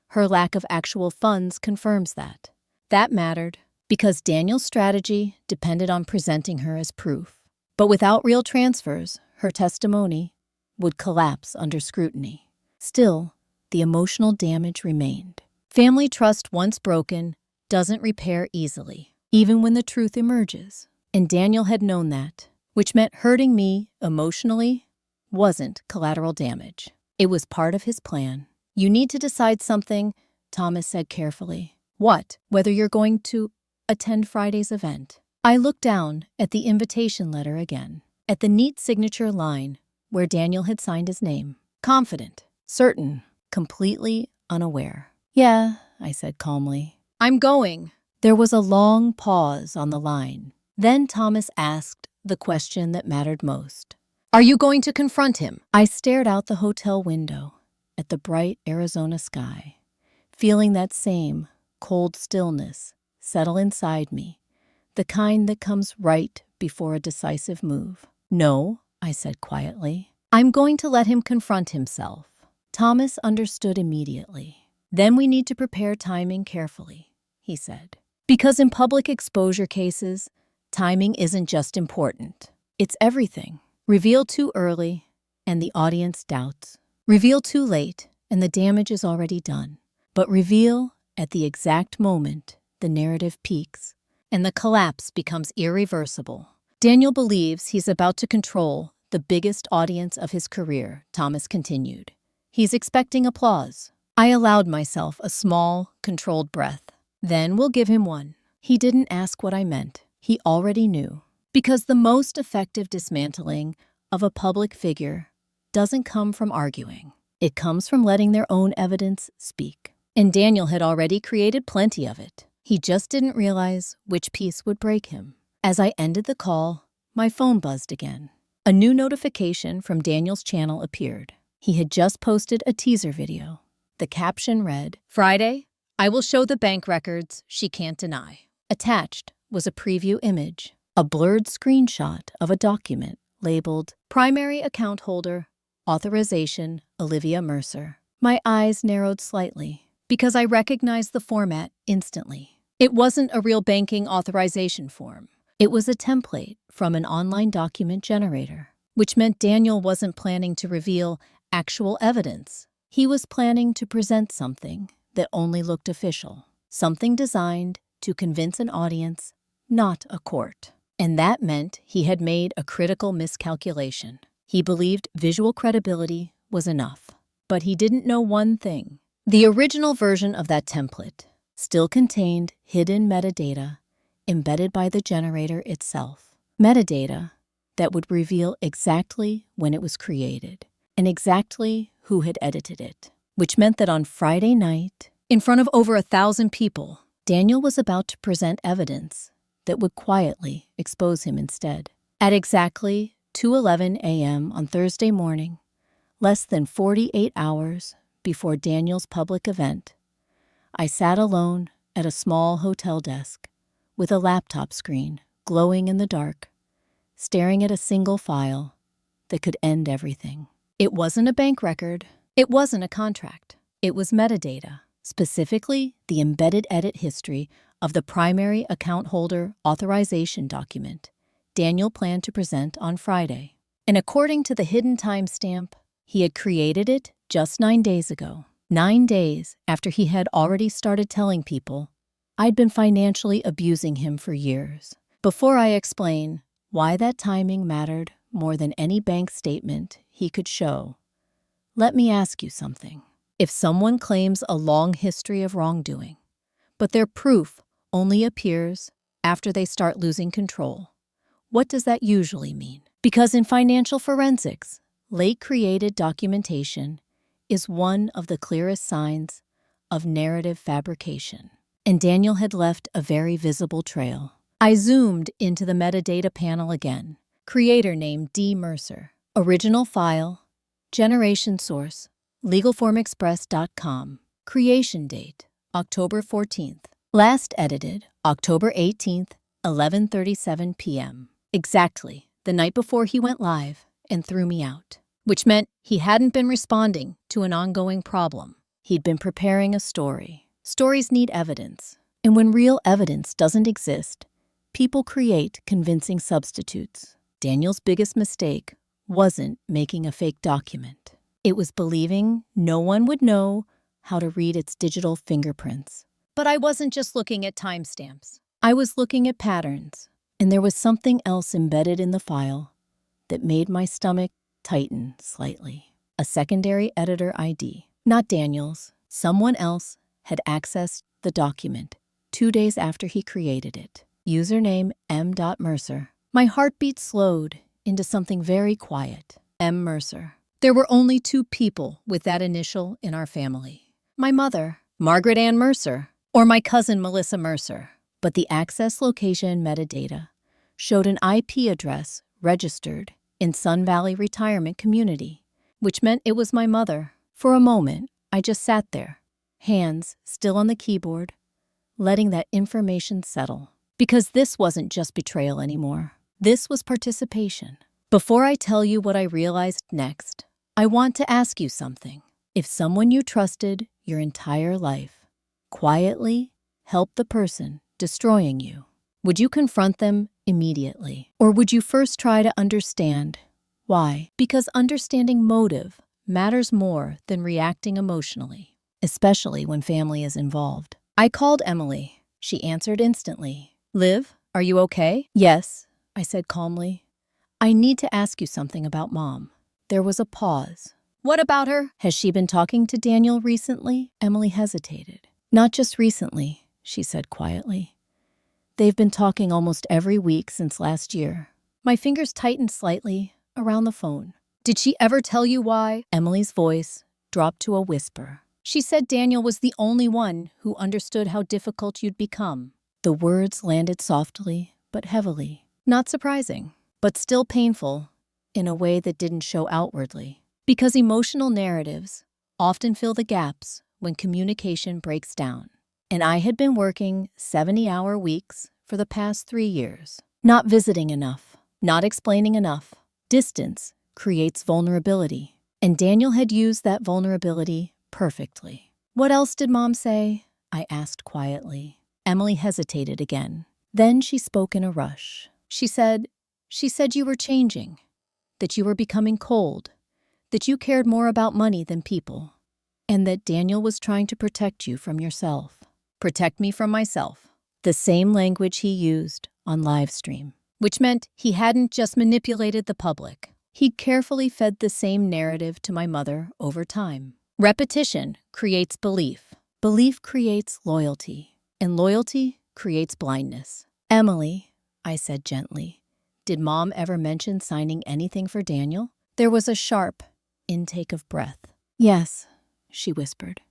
Her lack of actual funds confirms that. That mattered because Daniel's strategy depended on presenting her as proof. But without real transfers, her testimony would collapse under scrutiny. Still, the emotional damage remained. Family trust, once broken, doesn't repair easily, even when the truth emerges. And Daniel had known that, which meant hurting me emotionally wasn't collateral damage. It was part of his plan. You need to decide something, Thomas said carefully. What? Whether you're going to attend Friday's event. I looked down at the invitation letter again, at the neat signature line where Daniel had signed his name. Confident, certain, completely unaware. Yeah, I said calmly. I'm going. There was a long pause on the line. Then Thomas asked the question that mattered most. Are you going to confront him? I stared out the hotel window at the bright Arizona sky, feeling that same cold stillness settle inside me, the kind that comes right before a decisive move. No, I said quietly. I'm going to let him confront himself. Thomas understood immediately. Then we need to prepare timing carefully, he said. Because in public exposure cases, timing isn't just important. It's everything. Reveal too early, and the audience doubts. Reveal too late, and the damage is already done. But reveal at the exact moment the narrative peaks, and the collapse becomes irreversible. Daniel believes he's about to control the biggest audience of his career, Thomas continued. He's expecting applause. I allowed myself a small, controlled breath. Then we'll give him one. He didn't ask what I meant. He already knew. Because the most effective dismantling of a public figure doesn't come from arguing. It comes from letting their own evidence speak. And Daniel had already created plenty of it. He just didn't realize which piece would break him. As I ended the call, my phone buzzed again. A new notification from Daniel's channel appeared. He had just posted a teaser video. The caption read, "Friday, I will show the bank records she can't deny." Attached was a preview image, a blurred screenshot of a document labeled Primary Account Holder, Authorization, Olivia Mercer. My eyes narrowed slightly because I recognized the format instantly. It wasn't a real banking authorization form. It was a template from an online document generator, which meant Daniel wasn't planning to reveal actual evidence. He was planning to present something that only looked official, something designed to convince an audience, not a court. And that meant he had made a critical miscalculation. He believed visual credibility was enough. But he didn't know one thing. The original version of that template still contained hidden metadata embedded by the generator itself. Metadata that would reveal exactly when it was created and exactly who had edited it, which meant that on Friday night, in front of over 1,000 people, Daniel was about to present evidence that would quietly expose him instead. At exactly 2:11 a.m. on Thursday morning, less than 48 hours before Daniel's public event, I sat alone at a small hotel desk with a laptop screen glowing in the dark, staring at a single file that could end everything. It wasn't a bank record. It wasn't a contract. It was metadata, specifically the embedded edit history of the primary account holder authorization document Daniel planned to present on Friday. And according to the hidden timestamp, he had created it just 9 days ago. 9 days after he had already started telling people I'd been financially abusing him for years. Before I explain why that timing mattered more than any bank statement he could show, let me ask you something. If someone claims a long history of wrongdoing, but their proof only appears after they start losing control, what does that usually mean? Because in financial forensics, late-created documentation is one of the clearest signs of narrative fabrication. And Daniel had left a very visible trail. I zoomed into the metadata panel again. Creator name D. Mercer. Original file. Generation source. legalformexpress.com. Creation date. October 14th. Last edited October 18th, 11:37 p.m. Exactly the night before he went live and threw me out. Which meant he hadn't been responding to an ongoing problem. He'd been preparing a story. Stories need evidence. And when real evidence doesn't exist, people create convincing substitutes. Daniel's biggest mistake wasn't making a fake document. It was believing no one would know how to read its digital fingerprints. But I wasn't just looking at timestamps. I was looking at patterns. And there was something else embedded in the file that made my stomach tighten slightly. A secondary editor ID. Not Daniel's. Someone else had accessed the document 2 days after he created it. Username M.Mercer. My heartbeat slowed into something very quiet. M. Mercer. There were only 2 people with that initial in our family. My mother, Margaret Ann Mercer, or my cousin Melissa Mercer. But the access location metadata showed an IP address registered in Sun Valley Retirement Community, which meant it was my mother. For a moment, I just sat there, hands still on the keyboard, letting that information settle. Because this wasn't just betrayal anymore. This was participation. Before I tell you what I realized next, I want to ask you something. If someone you trusted your entire life quietly helped the person destroying you, would you confront them immediately? Or would you first try to understand why? Because understanding motive matters more than reacting emotionally, especially when family is involved. I called Emily. She answered instantly. "Liv, are you okay?" "Yes," I said calmly. "I need to ask you something about Mom." There was a pause. "What about her? Has she been talking to Daniel recently?" Emily hesitated. "Not just recently," she said quietly. "They've been talking almost every week since last year." My fingers tightened slightly around the phone. "Did she ever tell you why?" Emily's voice dropped to a whisper. "She said Daniel was the only one who understood how difficult you'd become." The words landed softly but heavily. Not surprising, but still painful in a way that didn't show outwardly. Because emotional narratives often fill the gaps when communication breaks down. And I had been working 70-hour weeks for the past 3 years. Not visiting enough, not explaining enough. Distance creates vulnerability, and Daniel had used that vulnerability perfectly. "What else did Mom say?" I asked quietly. Emily hesitated again. Then she spoke in a rush. She said you were changing, that you were becoming cold, that you cared more about money than people, and that Daniel was trying to protect you from yourself. Protect me from myself. The same language he used on livestream, which meant he hadn't just manipulated the public. He'd carefully fed the same narrative to my mother over time. Repetition creates belief. Belief creates loyalty, and loyalty creates blindness. "Emily," I said gently, "did Mom ever mention signing anything for Daniel?" There was a sharp intake of breath. "Yes," she whispered.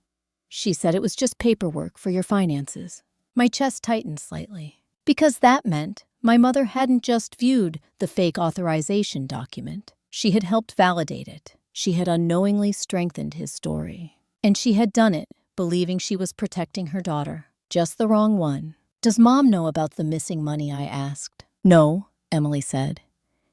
"She said it was just paperwork for your finances." My chest tightened slightly, because that meant my mother hadn't just viewed the fake authorization document. She had helped validate it. She had unknowingly strengthened his story. And she had done it believing she was protecting her daughter. Just the wrong one. "Does Mom know about the missing money?" I asked. "No," Emily said.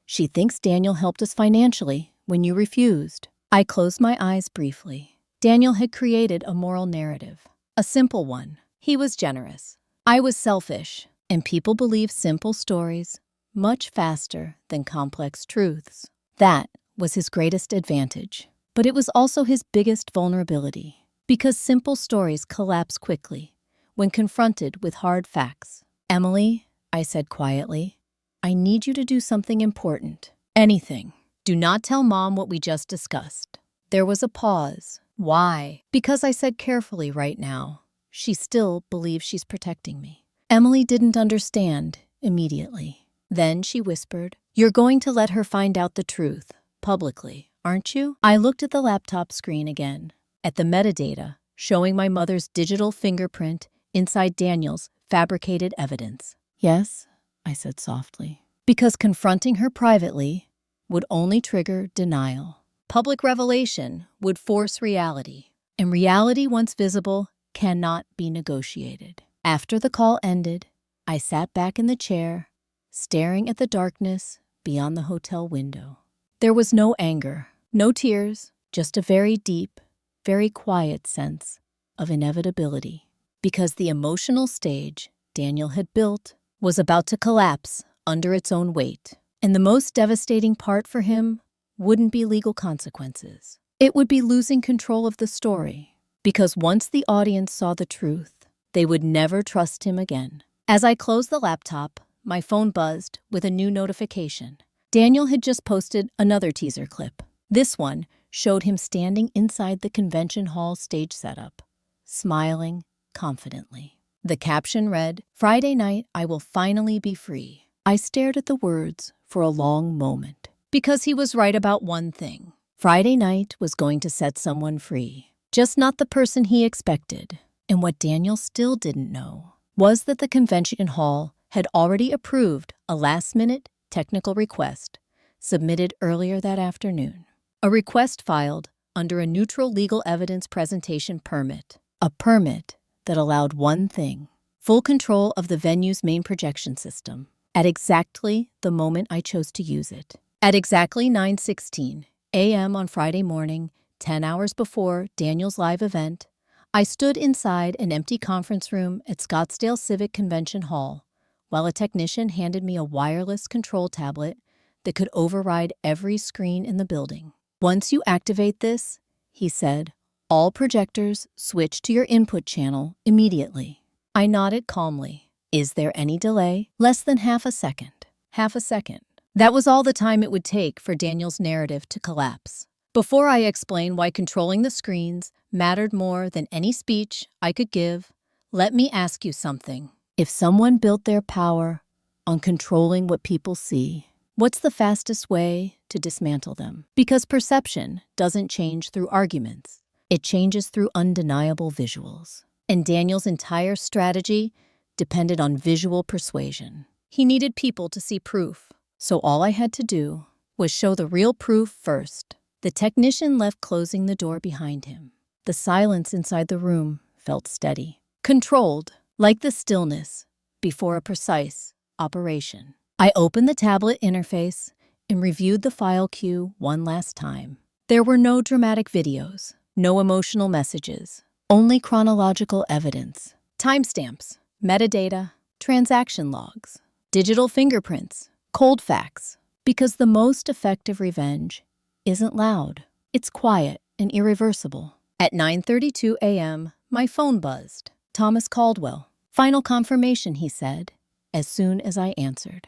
"She thinks Daniel helped us financially when you refused." I closed my eyes briefly. Daniel had created a moral narrative. A simple one. He was generous. I was selfish. And people believe simple stories much faster than complex truths. That was his greatest advantage. But it was also his biggest vulnerability. Because simple stories collapse quickly when confronted with hard facts. "Emily," I said quietly, "I need you to do something important. Anything. Do not tell Mom what we just discussed." There was a pause. "Why?" "Because," I said carefully, "right now, she still believes she's protecting me." Emily didn't understand immediately. Then she whispered, "You're going to let her find out the truth, publicly, aren't you?" I looked at the laptop screen again, at the metadata showing my mother's digital fingerprint inside Daniel's fabricated evidence. "Yes," I said softly. Because confronting her privately would only trigger denial. Public revelation would force reality. And reality, once visible, cannot be negotiated. After the call ended, I sat back in the chair, staring at the darkness beyond the hotel window. There was no anger, no tears, just a very deep, very quiet sense of inevitability. Because the emotional stage Daniel had built was about to collapse under its own weight. And the most devastating part for him wouldn't be legal consequences. It would be losing control of the story. Because once the audience saw the truth, they would never trust him again. As I closed the laptop, my phone buzzed with a new notification. Daniel had just posted another teaser clip. This one showed him standing inside the convention hall stage setup, smiling confidently. The caption read, "Friday night, I will finally be free." I stared at the words for a long moment. Because he was right about one thing. Friday night was going to set someone free. Just not the person he expected. And what Daniel still didn't know was that the convention hall had already approved a last-minute technical request submitted earlier that afternoon. A request filed under a neutral legal evidence presentation permit. A permit that allowed one thing: full control of the venue's main projection system at exactly the moment I chose to use it. At exactly 9:16 a.m. on Friday morning, 10 hours before Daniel's live event, I stood inside an empty conference room at Scottsdale Civic Convention Hall while a technician handed me a wireless control tablet that could override every screen in the building. "Once you activate this," he said, "all projectors switch to your input channel immediately." I nodded calmly. "Is there any delay?" "Less than half a second." Half a second. That was all the time it would take for Daniel's narrative to collapse. Before I explain why controlling the screens mattered more than any speech I could give, let me ask you something. If someone built their power on controlling what people see, what's the fastest way to dismantle them? Because perception doesn't change through arguments. It changes through undeniable visuals. And Daniel's entire strategy depended on visual persuasion. He needed people to see proof. So all I had to do was show the real proof first. The technician left, closing the door behind him. The silence inside the room felt steady, controlled, like the stillness before a precise operation. I opened the tablet interface and reviewed the file queue one last time. There were no dramatic videos, no emotional messages, only chronological evidence, timestamps, metadata, transaction logs, digital fingerprints, cold facts. Because the most effective revenge isn't loud. It's quiet and irreversible. At 9:32 a.m., my phone buzzed. "Thomas Caldwell." "Final confirmation," he said, as soon as I answered.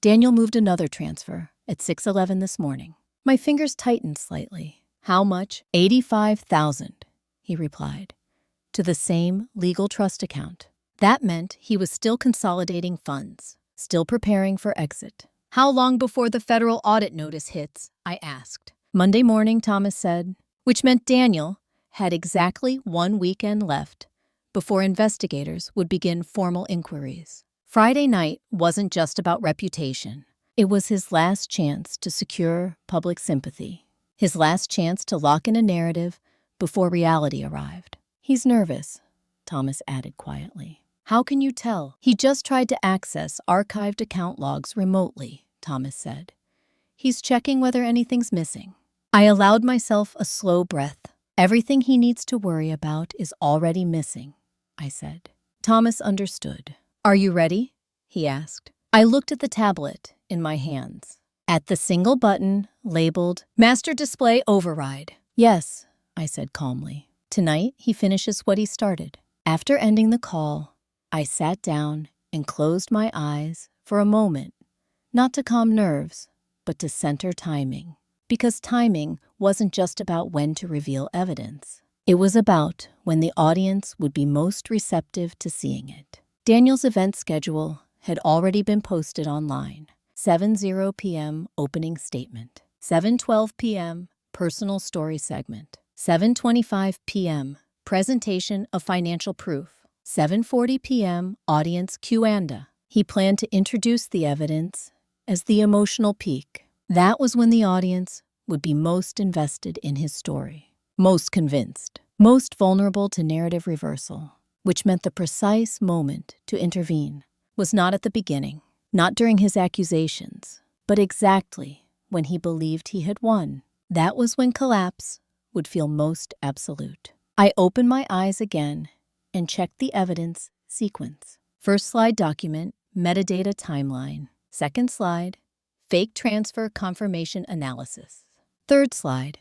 "Daniel moved another transfer at 6:11 this morning." My fingers tightened slightly. "How much?" $85,000, he replied, "to the same legal trust account." That meant he was still consolidating funds, still preparing for exit. "How long before the federal audit notice hits?" I asked. "Monday morning," Thomas said, which meant Daniel had exactly 1 weekend left before investigators would begin formal inquiries. Friday night wasn't just about reputation. It was his last chance to secure public sympathy, his last chance to lock in a narrative before reality arrived. "He's nervous," Thomas added quietly. "How can you tell?" "He just tried to access archived account logs remotely," Thomas said. "He's checking whether anything's missing." I allowed myself a slow breath. "Everything he needs to worry about is already missing," I said. Thomas understood. "Are you ready?" he asked. I looked at the tablet in my hands, at the single button labeled Master Display Override. "Yes," I said calmly. "Tonight he finishes what he started." After ending the call, I sat down and closed my eyes for a moment, not to calm nerves, but to center timing. Because timing wasn't just about when to reveal evidence. It was about when the audience would be most receptive to seeing it. Daniel's event schedule had already been posted online. 7:00 p.m. opening statement. 7:12 p.m. personal story segment. 7:25 p.m. presentation of financial proof. 7:40 p.m. audience Q&A. He planned to introduce the evidence as the emotional peak. That was when the audience would be most invested in his story, most convinced, most vulnerable to narrative reversal, which meant the precise moment to intervene was not at the beginning, not during his accusations, but exactly when he believed he had won. That was when collapse would feel most absolute. I opened my eyes again and checked the evidence sequence. First slide, document, metadata timeline. Second slide, fake transfer confirmation analysis. Third slide,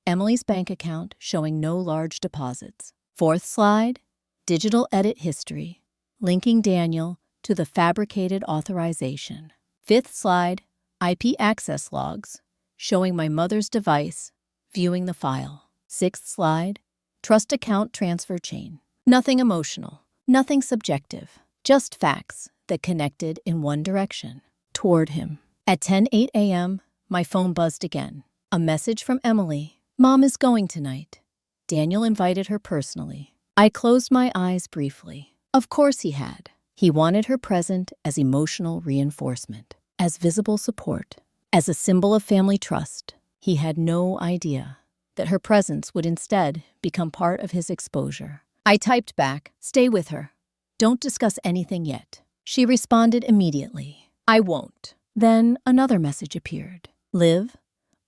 Emily's bank account showing no large deposits. Fourth slide, digital edit history, linking Daniel to the fabricated authorization. Fifth slide, IP access logs, showing my mother's device viewing the file. Sixth slide, trust account transfer chain. Nothing emotional, nothing subjective, just facts that connected in one direction, toward him. At 10:08 a.m., my phone buzzed again. A message from Emily. "Mom is going tonight. Daniel invited her personally." I closed my eyes briefly. Of course he had. He wanted her present as emotional reinforcement, as visible support, as a symbol of family trust. He had no idea that her presence would instead become part of his exposure. I typed back, "Stay with her. Don't discuss anything yet." She responded immediately, "I won't." Then another message appeared. "Liv,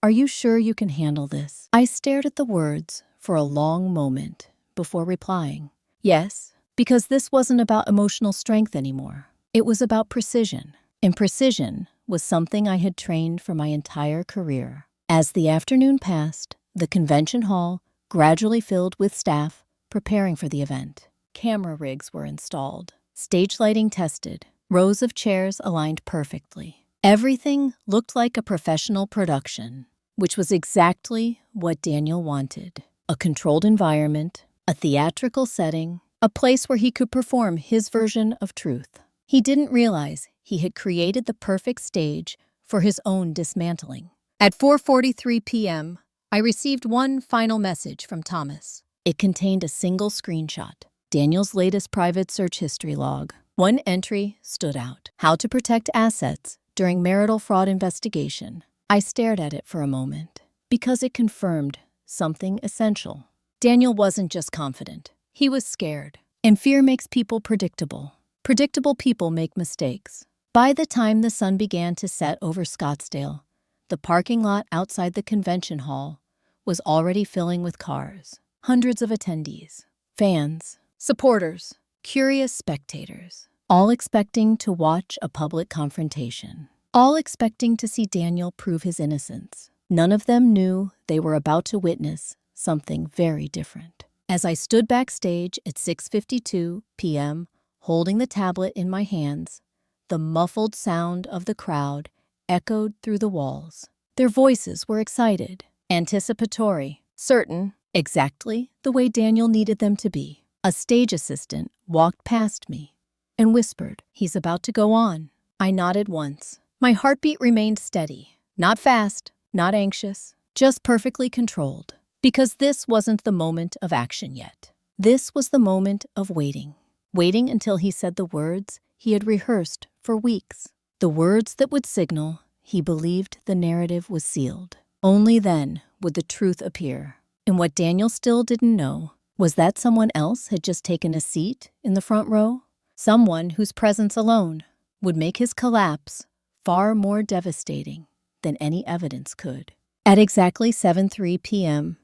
"Are you sure you can handle this?" I stared at the words for a long moment before replying, "Yes," because this wasn't about emotional strength anymore. It was about precision, and precision was something I had trained for my entire career. As the afternoon passed, the convention hall gradually filled with staff preparing for the event. Camera rigs were installed, stage lighting tested, rows of chairs aligned perfectly. Everything looked like a professional production, which was exactly what Daniel wanted. A controlled environment, a theatrical setting, a place where he could perform his version of truth. He didn't realize he had created the perfect stage for his own dismantling. At 4:43 p.m., I received one final message from Thomas. It contained a single screenshot, Daniel's latest private search history log. One entry stood out: how to protect assets during marital fraud investigation. I stared at it for a moment because it confirmed something essential. Daniel wasn't just confident. He was scared. And fear makes people predictable. Predictable people make mistakes. By the time the sun began to set over Scottsdale, the parking lot outside the convention hall was already filling with cars. Hundreds of attendees, fans, supporters, curious spectators, all expecting to watch a public confrontation. All expecting to see Daniel prove his innocence. None of them knew they were about to witness something very different. As I stood backstage at 6:52 p.m., holding the tablet in my hands, the muffled sound of the crowd echoed through the walls. Their voices were excited, anticipatory, certain, exactly the way Daniel needed them to be. A stage assistant walked past me and whispered, "He's about to go on." I nodded once. My heartbeat remained steady, not fast, not anxious, just perfectly controlled. Because this wasn't the moment of action yet. This was the moment of waiting. Waiting until he said the words he had rehearsed for weeks. The words that would signal he believed the narrative was sealed. Only then would the truth appear. And what Daniel still didn't know was that someone else had just taken a seat in the front row. Someone whose presence alone would make his collapse far more devastating than any evidence could. At exactly 7:03 p.m.,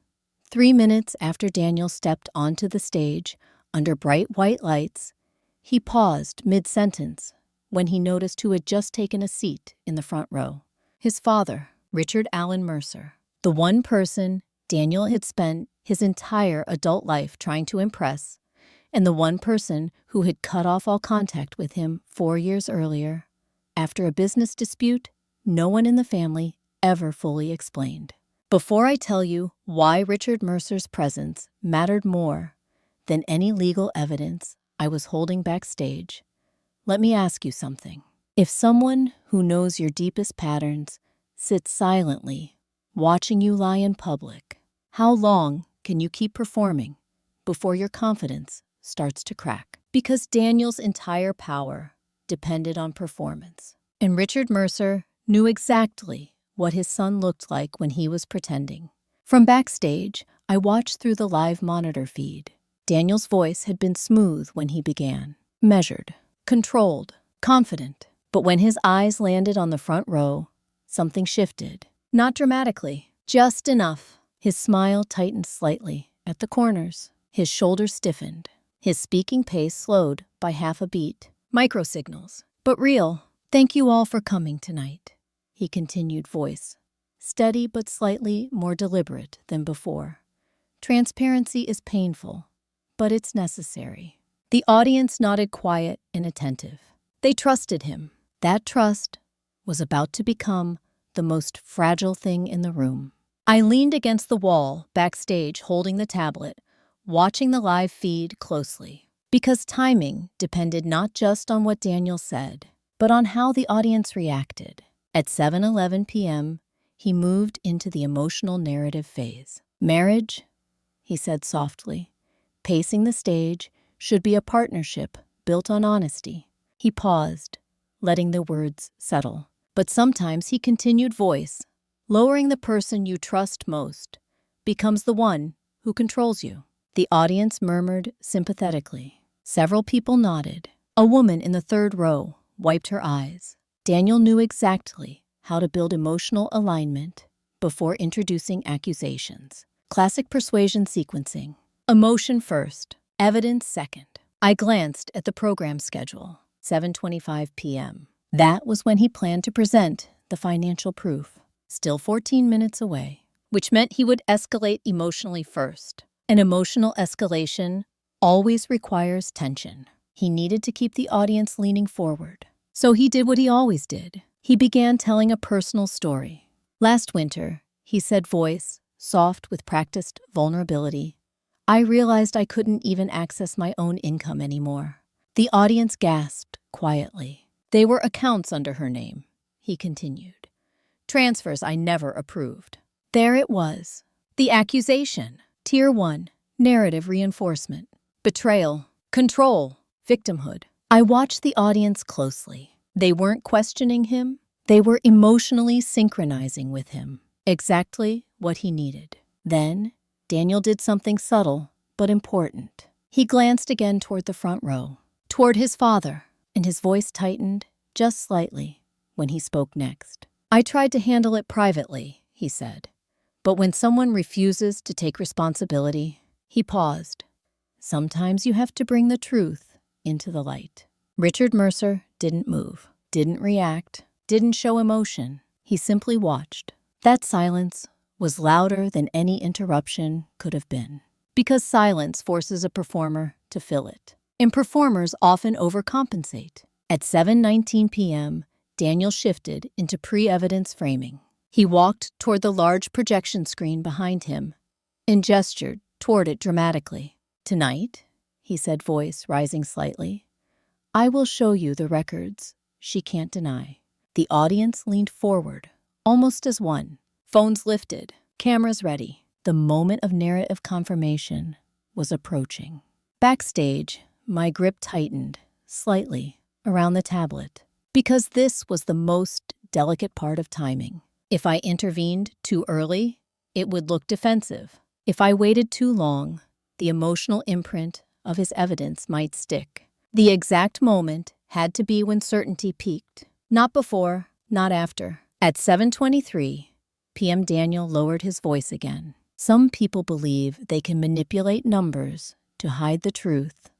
3 minutes after Daniel stepped onto the stage under bright white lights, he paused mid-sentence when he noticed who had just taken a seat in the front row. His father, Richard Allen Mercer, the one person Daniel had spent his entire adult life trying to impress, and the one person who had cut off all contact with him 4 years earlier, after a business dispute no one in the family ever fully explained. Before I tell you why Richard Mercer's presence mattered more than any legal evidence I was holding backstage, let me ask you something. If someone who knows your deepest patterns sits silently, watching you lie in public, how long can you keep performing before your confidence starts to crack? Because Daniel's entire power depended on performance. And Richard Mercer knew exactly what his son looked like when he was pretending. From backstage, I watched through the live monitor feed. Daniel's voice had been smooth when he began, measured, controlled, confident. But when his eyes landed on the front row, something shifted. Not dramatically, just enough. His smile tightened slightly at the corners. His shoulders stiffened. His speaking pace slowed by half a beat. Microsignals, but real. "Thank you all for coming tonight," he continued, voice steady but slightly more deliberate than before. "Transparency is painful, but it's necessary." The audience nodded, quiet and attentive. They trusted him. That trust was about to become the most fragile thing in the room. I leaned against the wall backstage holding the tablet, watching the live feed closely. Because timing depended not just on what Daniel said, but on how the audience reacted. At 7:11 p.m., he moved into the emotional narrative phase. "Marriage," he said softly, "pacing the stage, should be a partnership built on honesty." He paused, letting the words settle. "But sometimes," he continued, voice lowering, "the person you trust most becomes the one who controls you." The audience murmured sympathetically. Several people nodded. A woman in the third row wiped her eyes. Daniel knew exactly how to build emotional alignment before introducing accusations. Classic persuasion sequencing. Emotion first, evidence second. I glanced at the program schedule, 7:25 p.m. That was when he planned to present the financial proof. Still 14 minutes away, which meant he would escalate emotionally first. An emotional escalation always requires tension. He needed to keep the audience leaning forward. So he did what he always did. He began telling a personal story. Last winter, he said, voice soft with practiced vulnerability, I realized I couldn't even access my own income anymore. The audience gasped quietly. They were accounts under her name, he continued. Transfers I never approved. There it was. The accusation. Tier 1. Narrative reinforcement. Betrayal. Control. Victimhood. I watched the audience closely. They weren't questioning him. They were emotionally synchronizing with him. Exactly what he needed. Then, Daniel did something subtle but important. He glanced again toward the front row, toward his father, and his voice tightened just slightly when he spoke next. I tried to handle it privately, he said. But when someone refuses to take responsibility, he paused. Sometimes you have to bring the truth into the light. Richard Mercer didn't move, didn't react, didn't show emotion. He simply watched. That silence was louder than any interruption could have been, because silence forces a performer to fill it. And performers often overcompensate. At 7:19 p.m., Daniel shifted into pre-evidence framing. He walked toward the large projection screen behind him and gestured toward it dramatically. Tonight, he said, voice rising slightly, I will show you the records she can't deny. The audience leaned forward, almost as one. Phones lifted, cameras ready. The moment of narrative confirmation was approaching. Backstage, my grip tightened slightly around the tablet, because this was the most delicate part of timing. If I intervened too early, it would look defensive. If I waited too long, the emotional imprint of his evidence might stick. The exact moment had to be when certainty peaked. Not before, not after. At 7:23 p.m., Daniel lowered his voice again. Some people believe they can manipulate numbers to hide the truth,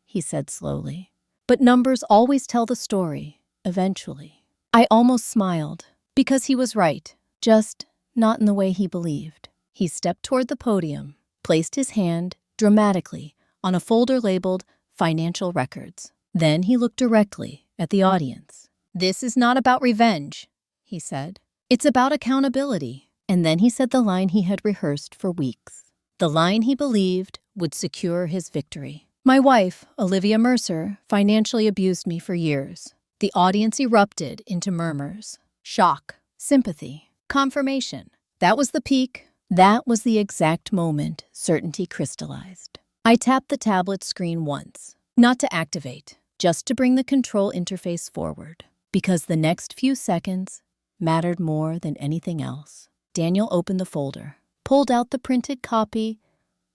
he said slowly. But numbers always tell the story, eventually. I almost smiled, because he was right, just not in the way he believed. He stepped toward the podium, placed his hand dramatically on a folder labeled Financial Records. Then he looked directly at the audience. This is not about revenge, he said. It's about accountability. And then he said the line he had rehearsed for weeks. The line he believed would secure his victory. My wife, Olivia Mercer, financially abused me for years. The audience erupted into murmurs. Shock, sympathy, confirmation. That was the peak. That was the exact moment certainty crystallized. I tapped the tablet screen once, not to activate, just to bring the control interface forward, because the next few seconds mattered more than anything else. Daniel opened the folder, pulled out the printed copy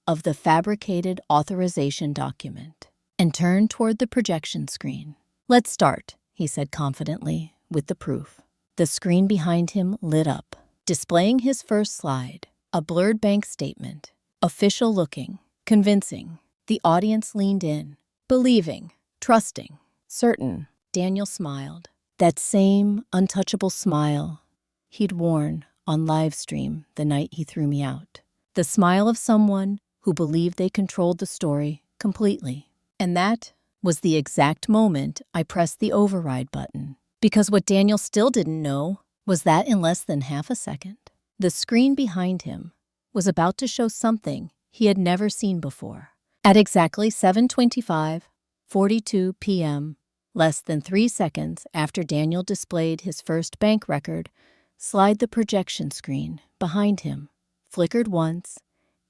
of the fabricated authorization document, and turned toward the projection screen. Let's start, he said confidently, with the proof. The screen behind him lit up, displaying his first slide, a blurred bank statement, official looking, convincing. The audience leaned in, believing, trusting, certain. Daniel smiled, that same untouchable smile he'd worn on live stream the night he threw me out. The smile of someone who believed they controlled the story completely. And that was the exact moment I pressed the override button. Because what Daniel still didn't know was that in less than half a second, the screen behind him was about to show something he had never seen before. At exactly 7:25:42 p.m., less than 3 seconds after Daniel displayed his first bank record, slide the projection screen behind him flickered once,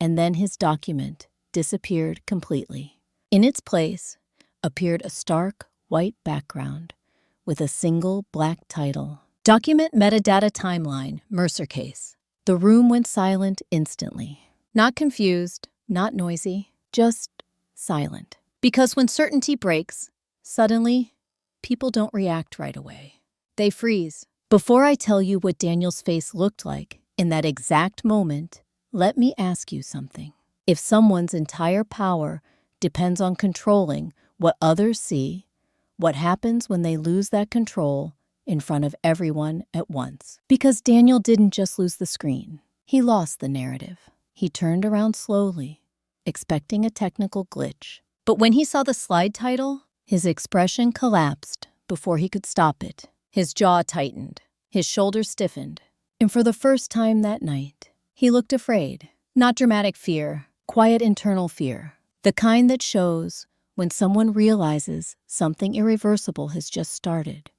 and then his document disappeared completely. In its place appeared a stark white background with a single black title. Document Metadata Timeline, Mercer Case. The room went silent instantly. Not confused, not noisy, just silent. Because when certainty breaks, suddenly, people don't react right away. They freeze. Before I tell you what Daniel's face looked like In that exact moment, let me ask you something. If someone's entire power depends on controlling what others see, what happens when they lose that control in front of everyone at once? Because Daniel didn't just lose the screen. He lost the narrative. He turned around slowly, expecting a technical glitch. But when he saw the slide title, his expression collapsed before he could stop it. His jaw tightened, his shoulders stiffened, and for the first time that night, he looked afraid. Not dramatic fear, quiet internal fear. The kind that shows when someone realizes something irreversible has just started.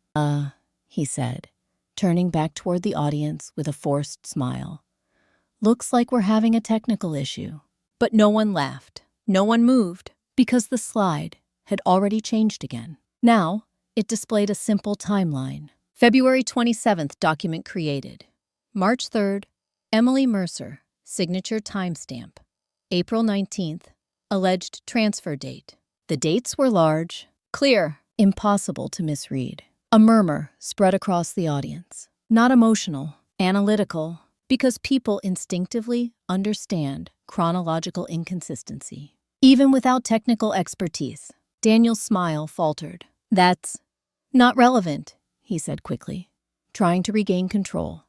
He said, turning back toward the audience with a forced smile. Looks like we're having a technical issue. But no one laughed. No one moved, because the slide had already changed again. Now, it displayed a simple timeline. February 27th document created. March 3rd, Emily Mercer, signature timestamp. April 19th, alleged transfer date. The dates were large, clear, impossible to misread. A murmur spread across the audience. Not emotional, analytical, because people instinctively understand chronological inconsistency. Even without technical expertise, Daniel's smile faltered. That's not relevant, he said quickly, trying to regain control.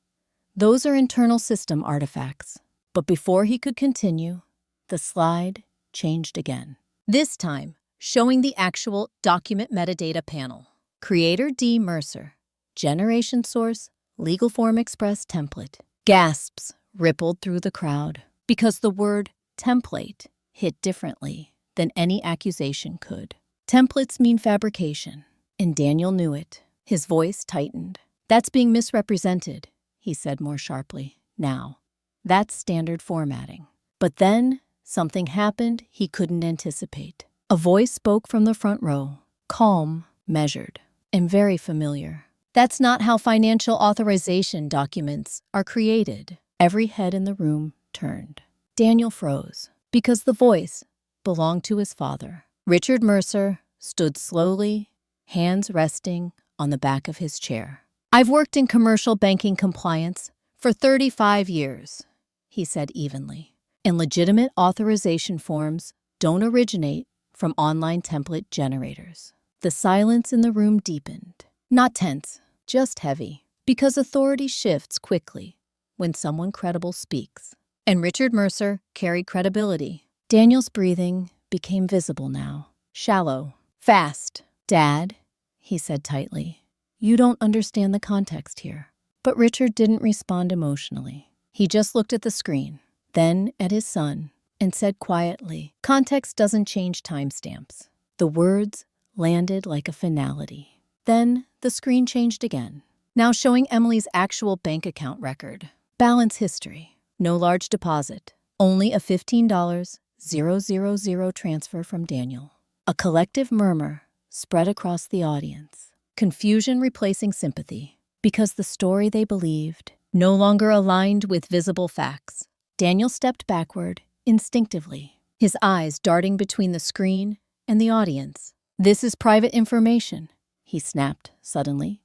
Those are internal system artifacts. But before he could continue, the slide changed again. This time, showing the actual document metadata panel. Creator D. Mercer. Generation source, legal form express template. Gasps rippled through the crowd because the word template hit differently than any accusation could. Templates mean fabrication, and Daniel knew it. His voice tightened. That's being misrepresented, he said more sharply. Now, that's standard formatting. But then, something happened he couldn't anticipate. A voice spoke from the front row, calm, measured, and very familiar. That's not how financial authorization documents are created. Every head in the room turned. Daniel froze, because the voice belonged to his father. Richard Mercer stood slowly, hands resting on the back of his chair. I've worked in commercial banking compliance for 35 years, he said evenly. And legitimate authorization forms don't originate from online template generators. The silence in the room deepened. Not tense, just heavy, because authority shifts quickly when someone credible speaks. And Richard Mercer carried credibility. Daniel's breathing became visible now, shallow, fast. Dad, he said tightly, you don't understand the context here. But Richard didn't respond emotionally. He just looked at the screen, then at his son, and said quietly, context doesn't change timestamps. The words landed like a finality. Then the screen changed again, now showing Emily's actual bank account record. Balance history. No large deposit. Only a $15,000 transfer from Daniel. A collective murmur spread across the audience. Confusion replacing sympathy, because the story they believed no longer aligned with visible facts. Daniel stepped backward instinctively, his eyes darting between the screen and the audience. This is private information, he snapped suddenly.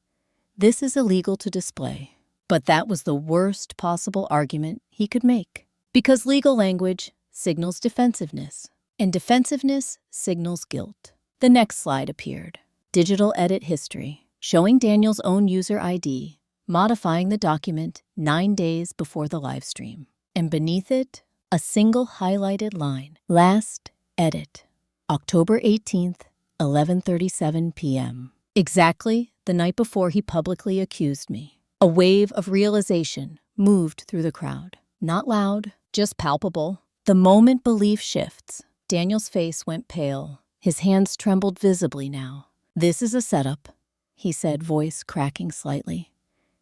This is illegal to display. But that was the worst possible argument he could make, because legal language signals defensiveness, and defensiveness signals guilt. The next slide appeared. Digital edit history, showing Daniel's own user ID, modifying the document 9 days before the live stream. And beneath it, a single highlighted line. Last edit, October 18th, 11:37 p.m. Exactly the night before he publicly accused me. A wave of realization moved through the crowd. Not loud, just palpable. The moment belief shifts, Daniel's face went pale. His hands trembled visibly now. This is a setup, he said, voice cracking slightly.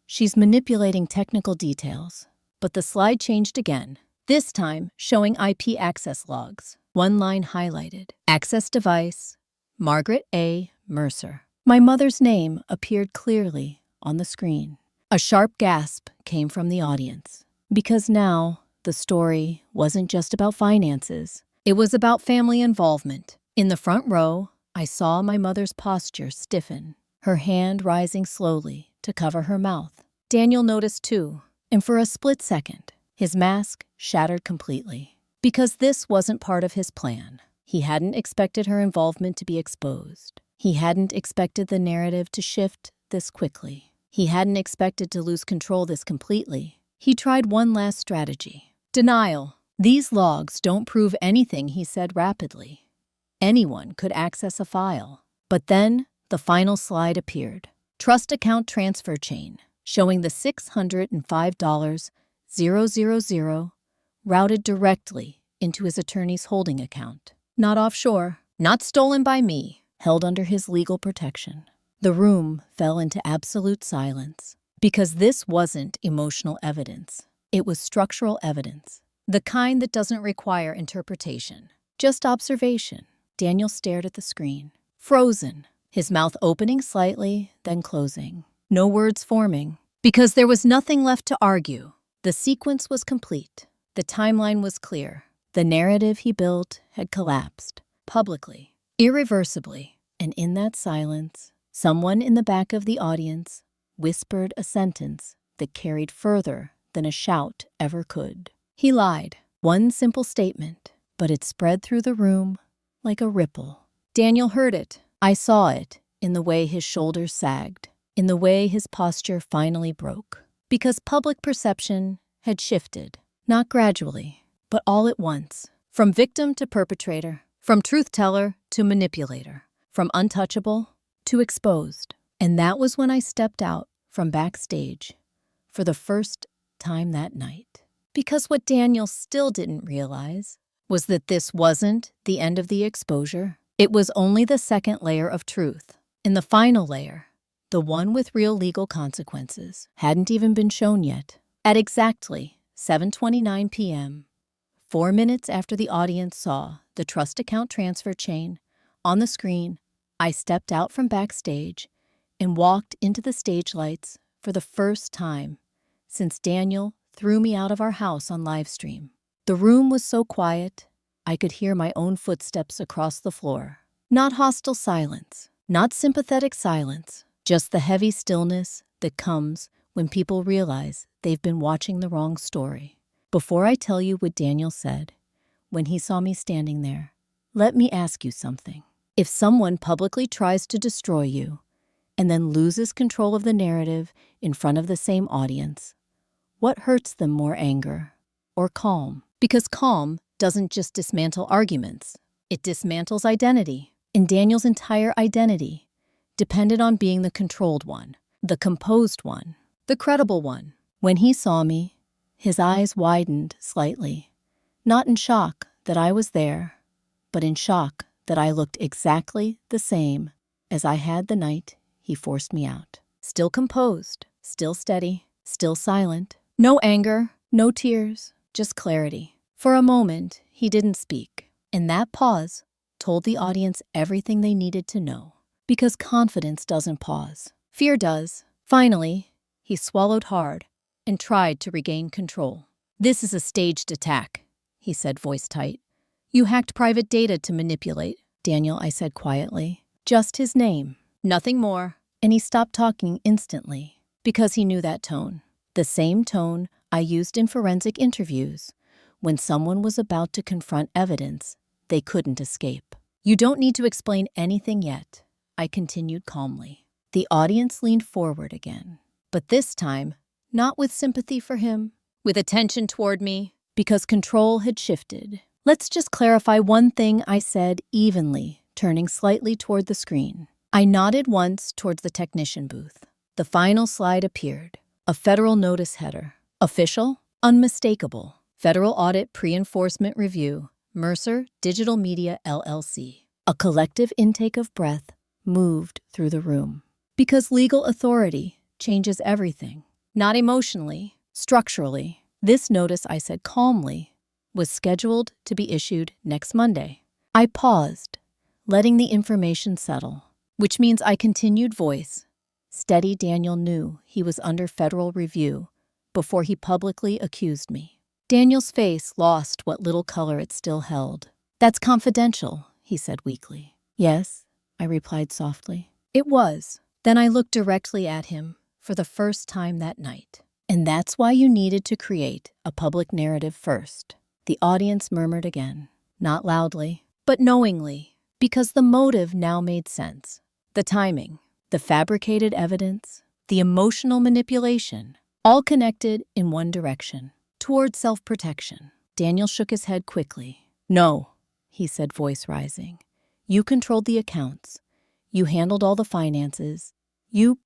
She's manipulating technical details. But the slide changed again, this time showing IP access logs. One line highlighted. Access device, Margaret A. Mercer. My mother's name appeared clearly on the screen. A sharp gasp came from the audience, because now the story wasn't just about finances. It was about family involvement. In the front row, I saw my mother's posture stiffen, her hand rising slowly to cover her mouth. Daniel noticed too, And for a split second, his mask shattered completely. Because this wasn't part of his plan. He hadn't expected her involvement to be exposed. He hadn't expected the narrative to shift this quickly. He hadn't expected to lose control this completely. He tried one last strategy. Denial. These logs don't prove anything, he said rapidly. Anyone could access a file. But then, the final slide appeared. Trust account transfer chain, showing the $605,000 routed directly into his attorney's holding account. Not offshore, not stolen by me, held under his legal protection. The room fell into absolute silence. Because this wasn't emotional evidence. It was structural evidence. The kind that doesn't require interpretation. Just observation. Daniel stared at the screen. Frozen. His mouth opening slightly, then closing. No words forming. Because there was nothing left to argue. The sequence was complete. The timeline was clear. The narrative he built had collapsed. Publicly. Irreversibly. And in that silence, someone in the back of the audience whispered a sentence that carried further than a shout ever could. He lied. One simple statement, but it spread through the room like a ripple. Daniel heard it. I saw it in the way his shoulders sagged, in the way his posture finally broke. Because public perception had shifted, not gradually, but all at once. From victim to perpetrator, from truth-teller to manipulator, from untouchable to exposed. And that was when I stepped out from backstage for the first time that night. Because what Daniel still didn't realize was that this wasn't the end of the exposure. It was only the second layer of truth. And the final layer, the one with real legal consequences, hadn't even been shown yet. At exactly 7:29 p.m., 4 minutes after the audience saw the trust account transfer chain on the screen, I stepped out from backstage and walked into the stage lights for the first time since Daniel threw me out of our house on live stream. The room was so quiet, I could hear my own footsteps across the floor. Not hostile silence, not sympathetic silence, just the heavy stillness that comes when people realize they've been watching the wrong story. Before I tell you what Daniel said, when he saw me standing there, let me ask you something. If someone publicly tries to destroy you, and then loses control of the narrative in front of the same audience, what hurts them more, anger or calm? Because calm doesn't just dismantle arguments, it dismantles identity. And Daniel's entire identity depended on being the controlled one, the composed one, the credible one. When he saw me, his eyes widened slightly, not in shock that I was there, but in shock that I looked exactly the same as I had the night he forced me out. Still composed, still steady, still silent. No anger, no tears, just clarity. For a moment, he didn't speak, and that pause told the audience everything they needed to know. Because confidence doesn't pause. Fear does. Finally, he swallowed hard and tried to regain control. This is a staged attack, he said, voice tight. You hacked private data to manipulate, Daniel, I said quietly. Just his name. Nothing more. And he stopped talking instantly because he knew that tone. The same tone I used in forensic interviews when someone was about to confront evidence they couldn't escape. You don't need to explain anything yet, I continued calmly. The audience leaned forward again, but this time, not with sympathy for him, with attention toward me, because control had shifted. Let's just clarify one thing, I said evenly, turning slightly toward the screen. I nodded once towards the technician booth. The final slide appeared. A federal notice header. Official, unmistakable. Federal Audit Pre-Enforcement Review, Mercer Digital Media LLC. A collective intake of breath moved through the room. Because legal authority changes everything. Not emotionally, structurally. This notice, I said calmly, was scheduled to be issued next Monday. I paused, letting the information settle, which means I continued voice. Steady. Daniel knew he was under federal review before he publicly accused me. Daniel's face lost what little color it still held. That's confidential, he said weakly. Yes, I replied softly. It was. Then I looked directly at him for the first time that night. And that's why you needed to create a public narrative first. The audience murmured again, not loudly, but knowingly, because the motive now made sense. The timing, the fabricated evidence, the emotional manipulation, all connected in one direction, toward self-protection. Daniel shook his head quickly. "No," he said, voice rising. "You controlled the accounts. You handled all the finances.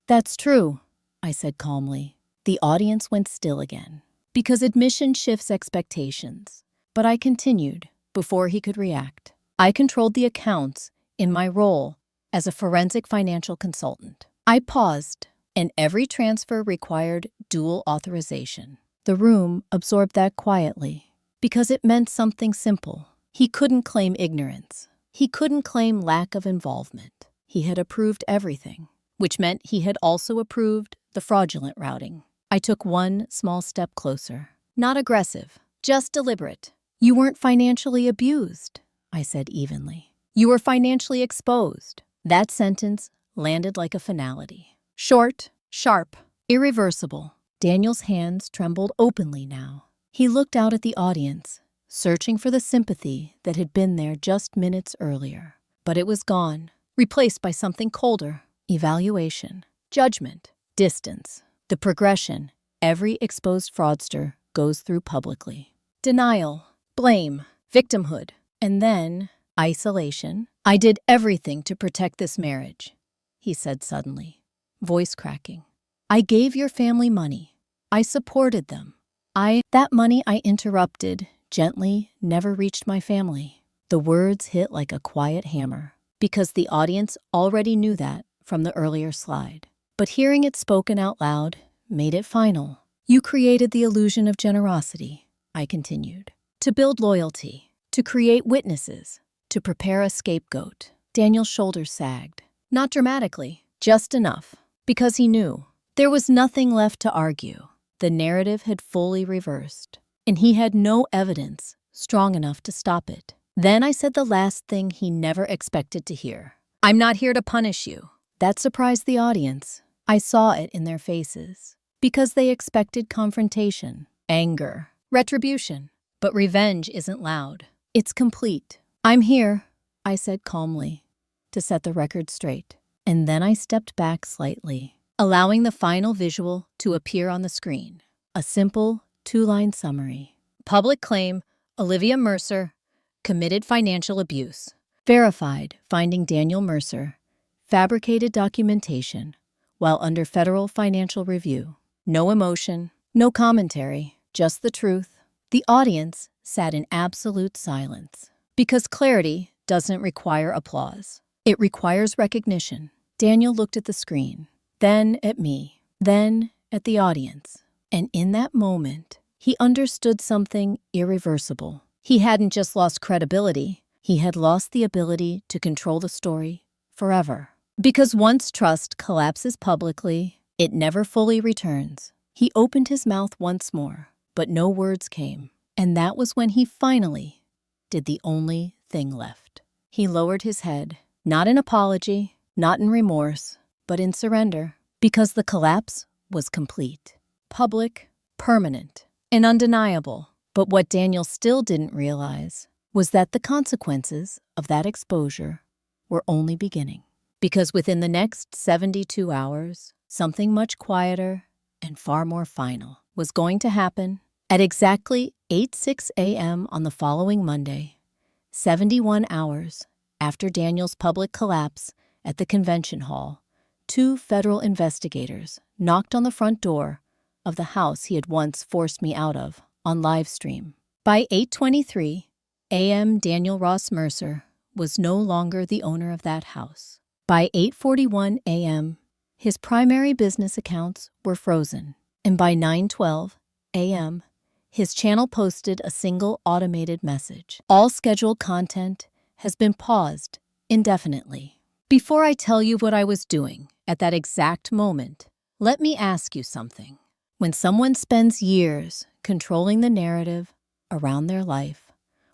That's true," I said calmly. The audience went still again, because admission shifts expectations. But I continued, before he could react. "I controlled the accounts in my role as a forensic financial consultant." I paused, and every transfer required dual authorization. The room absorbed that quietly, because it meant something simple. He couldn't claim ignorance. He couldn't claim lack of involvement. He had approved everything, which meant he had also approved the fraudulent routing. I took one small step closer. Not aggressive, just deliberate. "You weren't financially abused," I said evenly. "You were financially exposed." That sentence landed like a finality. Short, sharp, irreversible. Daniel's hands trembled openly now. He looked out at the audience, searching for the sympathy that had been there just minutes earlier. But it was gone, replaced by something colder. Evaluation, judgment, distance. The progression every exposed fraudster goes through publicly. Denial, blame, victimhood, and then isolation. "I did everything to protect this marriage," he said suddenly, voice cracking. "I gave your family money. I supported them. That money I interrupted gently never reached my family." The words hit like a quiet hammer, because the audience already knew that from the earlier slide. But hearing it spoken out loud made it final. "You created the illusion of generosity," I continued, "to build loyalty, to create witnesses, to prepare a scapegoat." Daniel's shoulders sagged. Not dramatically, just enough, because he knew there was nothing left to argue. The narrative had fully reversed, and he had no evidence strong enough to stop it. Then I said the last thing he never expected to hear. "I'm not here to punish you." That surprised the audience. I saw it in their faces, because they expected confrontation, anger, retribution. But revenge isn't loud. It's complete. "I'm here," I said calmly, "to set the record straight." And then I stepped back slightly, allowing the final visual to appear on the screen. A simple 2-line summary. Public claim, Olivia Mercer committed financial abuse. Verified, finding Daniel Mercer fabricated documentation while under federal financial review. No emotion, no commentary, just the truth. The audience sat in absolute silence, because clarity doesn't require applause. It requires recognition. Daniel looked at the screen, then at me, then at the audience. And in that moment, he understood something irreversible. He hadn't just lost credibility, he had lost the ability to control the story forever. Because once trust collapses publicly, it never fully returns. He opened his mouth once more, but no words came. And that was when he finally did the only thing left. He lowered his head, not in apology, not in remorse, but in surrender, because the collapse was complete, public, permanent, and undeniable. But what Daniel still didn't realize was that the consequences of that exposure were only beginning. Because within the next 72 hours, something much quieter and far more final was going to happen. At exactly 8:06 a.m. on the following Monday, 71 hours after Daniel's public collapse at the convention hall, 2 federal investigators knocked on the front door of the house he had once forced me out of on live stream. By 8:23 a.m., Daniel Ross Mercer was no longer the owner of that house. By 8:41 a.m., his primary business accounts were frozen. And by 9:12 a.m., his channel posted a single automated message. All scheduled content has been paused indefinitely. Before I tell you what I was doing at that exact moment, let me ask you something. When someone spends years controlling the narrative around their life,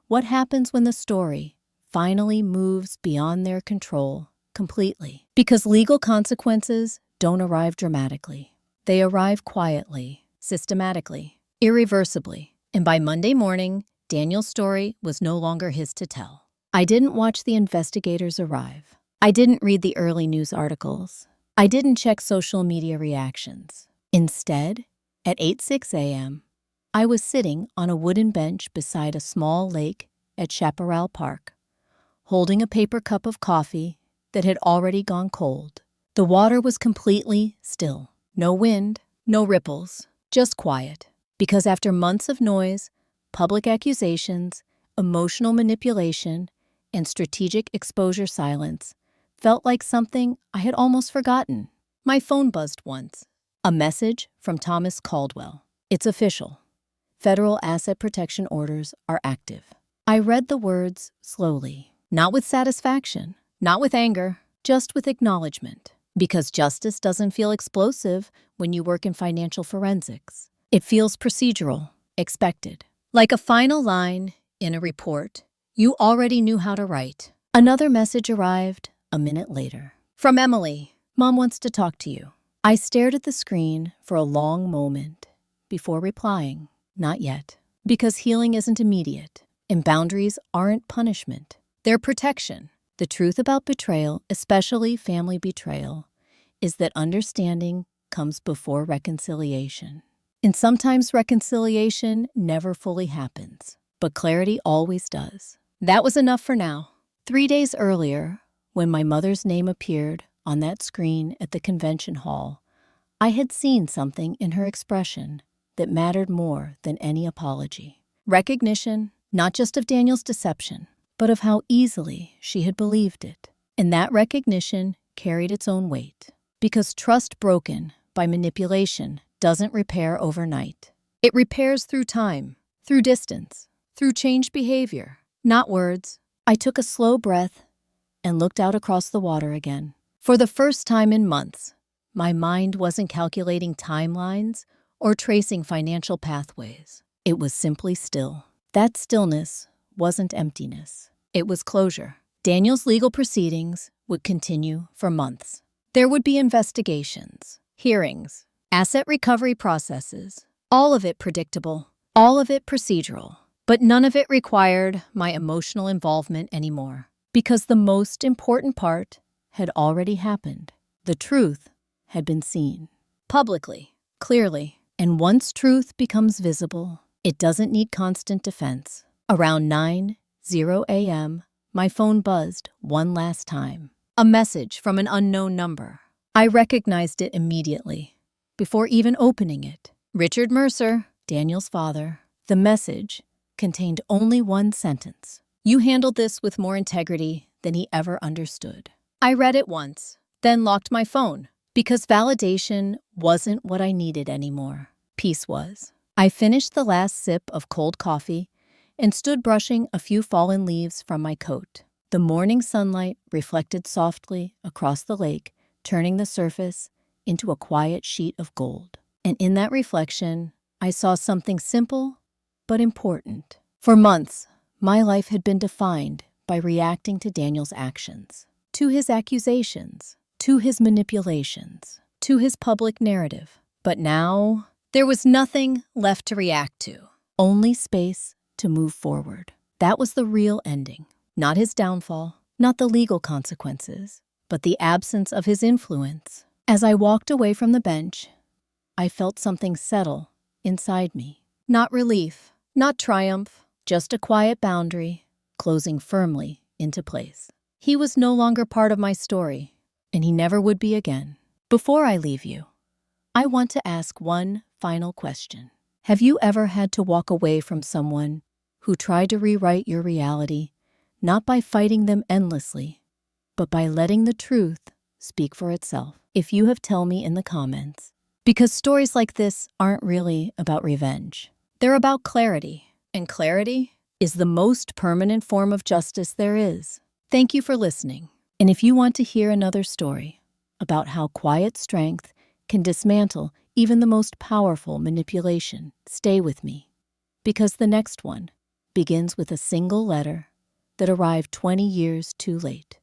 what happens when the story finally moves beyond their control completely? Because legal consequences don't arrive dramatically. They arrive quietly, systematically, irreversibly. And by Monday morning, Daniel's story was no longer his to tell. I didn't watch the investigators arrive. I didn't read the early news articles. I didn't check social media reactions. Instead, at 8:06 a.m., I was sitting on a wooden bench beside a small lake at Chaparral Park, holding a paper cup of coffee that had already gone cold. The water was completely still. No wind, no ripples, just quiet. Because after months of noise, public accusations, emotional manipulation, and strategic exposure silence felt like something I had almost forgotten. My phone buzzed once. A message from Thomas Caldwell. It's official. Federal asset protection orders are active. I read the words slowly, not with satisfaction, not with anger, just with acknowledgement. Because justice doesn't feel explosive when you work in financial forensics. It feels procedural, expected. Like a final line in a report you already knew how to write. Another message arrived a minute later. From Emily. Mom wants to talk to you. I stared at the screen for a long moment before replying. Not yet. Because healing isn't immediate, and boundaries aren't punishment. They're protection. The truth about betrayal, especially family betrayal, is that understanding comes before reconciliation. And sometimes reconciliation never fully happens, but clarity always does. That was enough for now. 3 days earlier, when my mother's name appeared on that screen at the convention hall, I had seen something in her expression that mattered more than any apology. Recognition, not just of Daniel's deception, but of how easily she had believed it. And that recognition carried its own weight. Because trust broken by manipulation doesn't repair overnight. It repairs through time, through distance, through changed behavior, not words. I took a slow breath and looked out across the water again. For the first time in months, my mind wasn't calculating timelines or tracing financial pathways. It was simply still. That stillness wasn't emptiness. It was closure. Daniel's legal proceedings would continue for months. There would be investigations, hearings, asset recovery processes, all of it predictable, all of it procedural. But none of it required my emotional involvement anymore, because the most important part had already happened. The truth had been seen, publicly, clearly. And once truth becomes visible, it doesn't need constant defense. Around 9:00 a.m., my phone buzzed one last time. A message from an unknown number. I recognized it immediately, before even opening it. Richard Mercer, Daniel's father. The message contained only one sentence. You handled this with more integrity than he ever understood. I read it once, then locked my phone, because validation wasn't what I needed anymore. Peace was. I finished the last sip of cold coffee and stood brushing a few fallen leaves from my coat. The morning sunlight reflected softly across the lake, turning the surface into a quiet sheet of gold. And in that reflection, I saw something simple but important. For months, my life had been defined by reacting to Daniel's actions, to his accusations, to his manipulations, to his public narrative. But now, there was nothing left to react to, only space to move forward. That was the real ending. Not his downfall, not the legal consequences, but the absence of his influence. As I walked away from the bench, I felt something settle inside me. Not relief, not triumph, just a quiet boundary closing firmly into place. He was no longer part of my story, and he never would be again. Before I leave you, I want to ask one final question. Have you ever had to walk away from someone who tried to rewrite your reality, not by fighting them endlessly, but by letting the truth speak for itself? If you have, tell me in the comments. Because stories like this aren't really about revenge. They're about clarity, and clarity is the most permanent form of justice there is. Thank you for listening. And if you want to hear another story about how quiet strength can dismantle even the most powerful manipulation, stay with me. Because the next one begins with a single letter that arrived 20 years too late.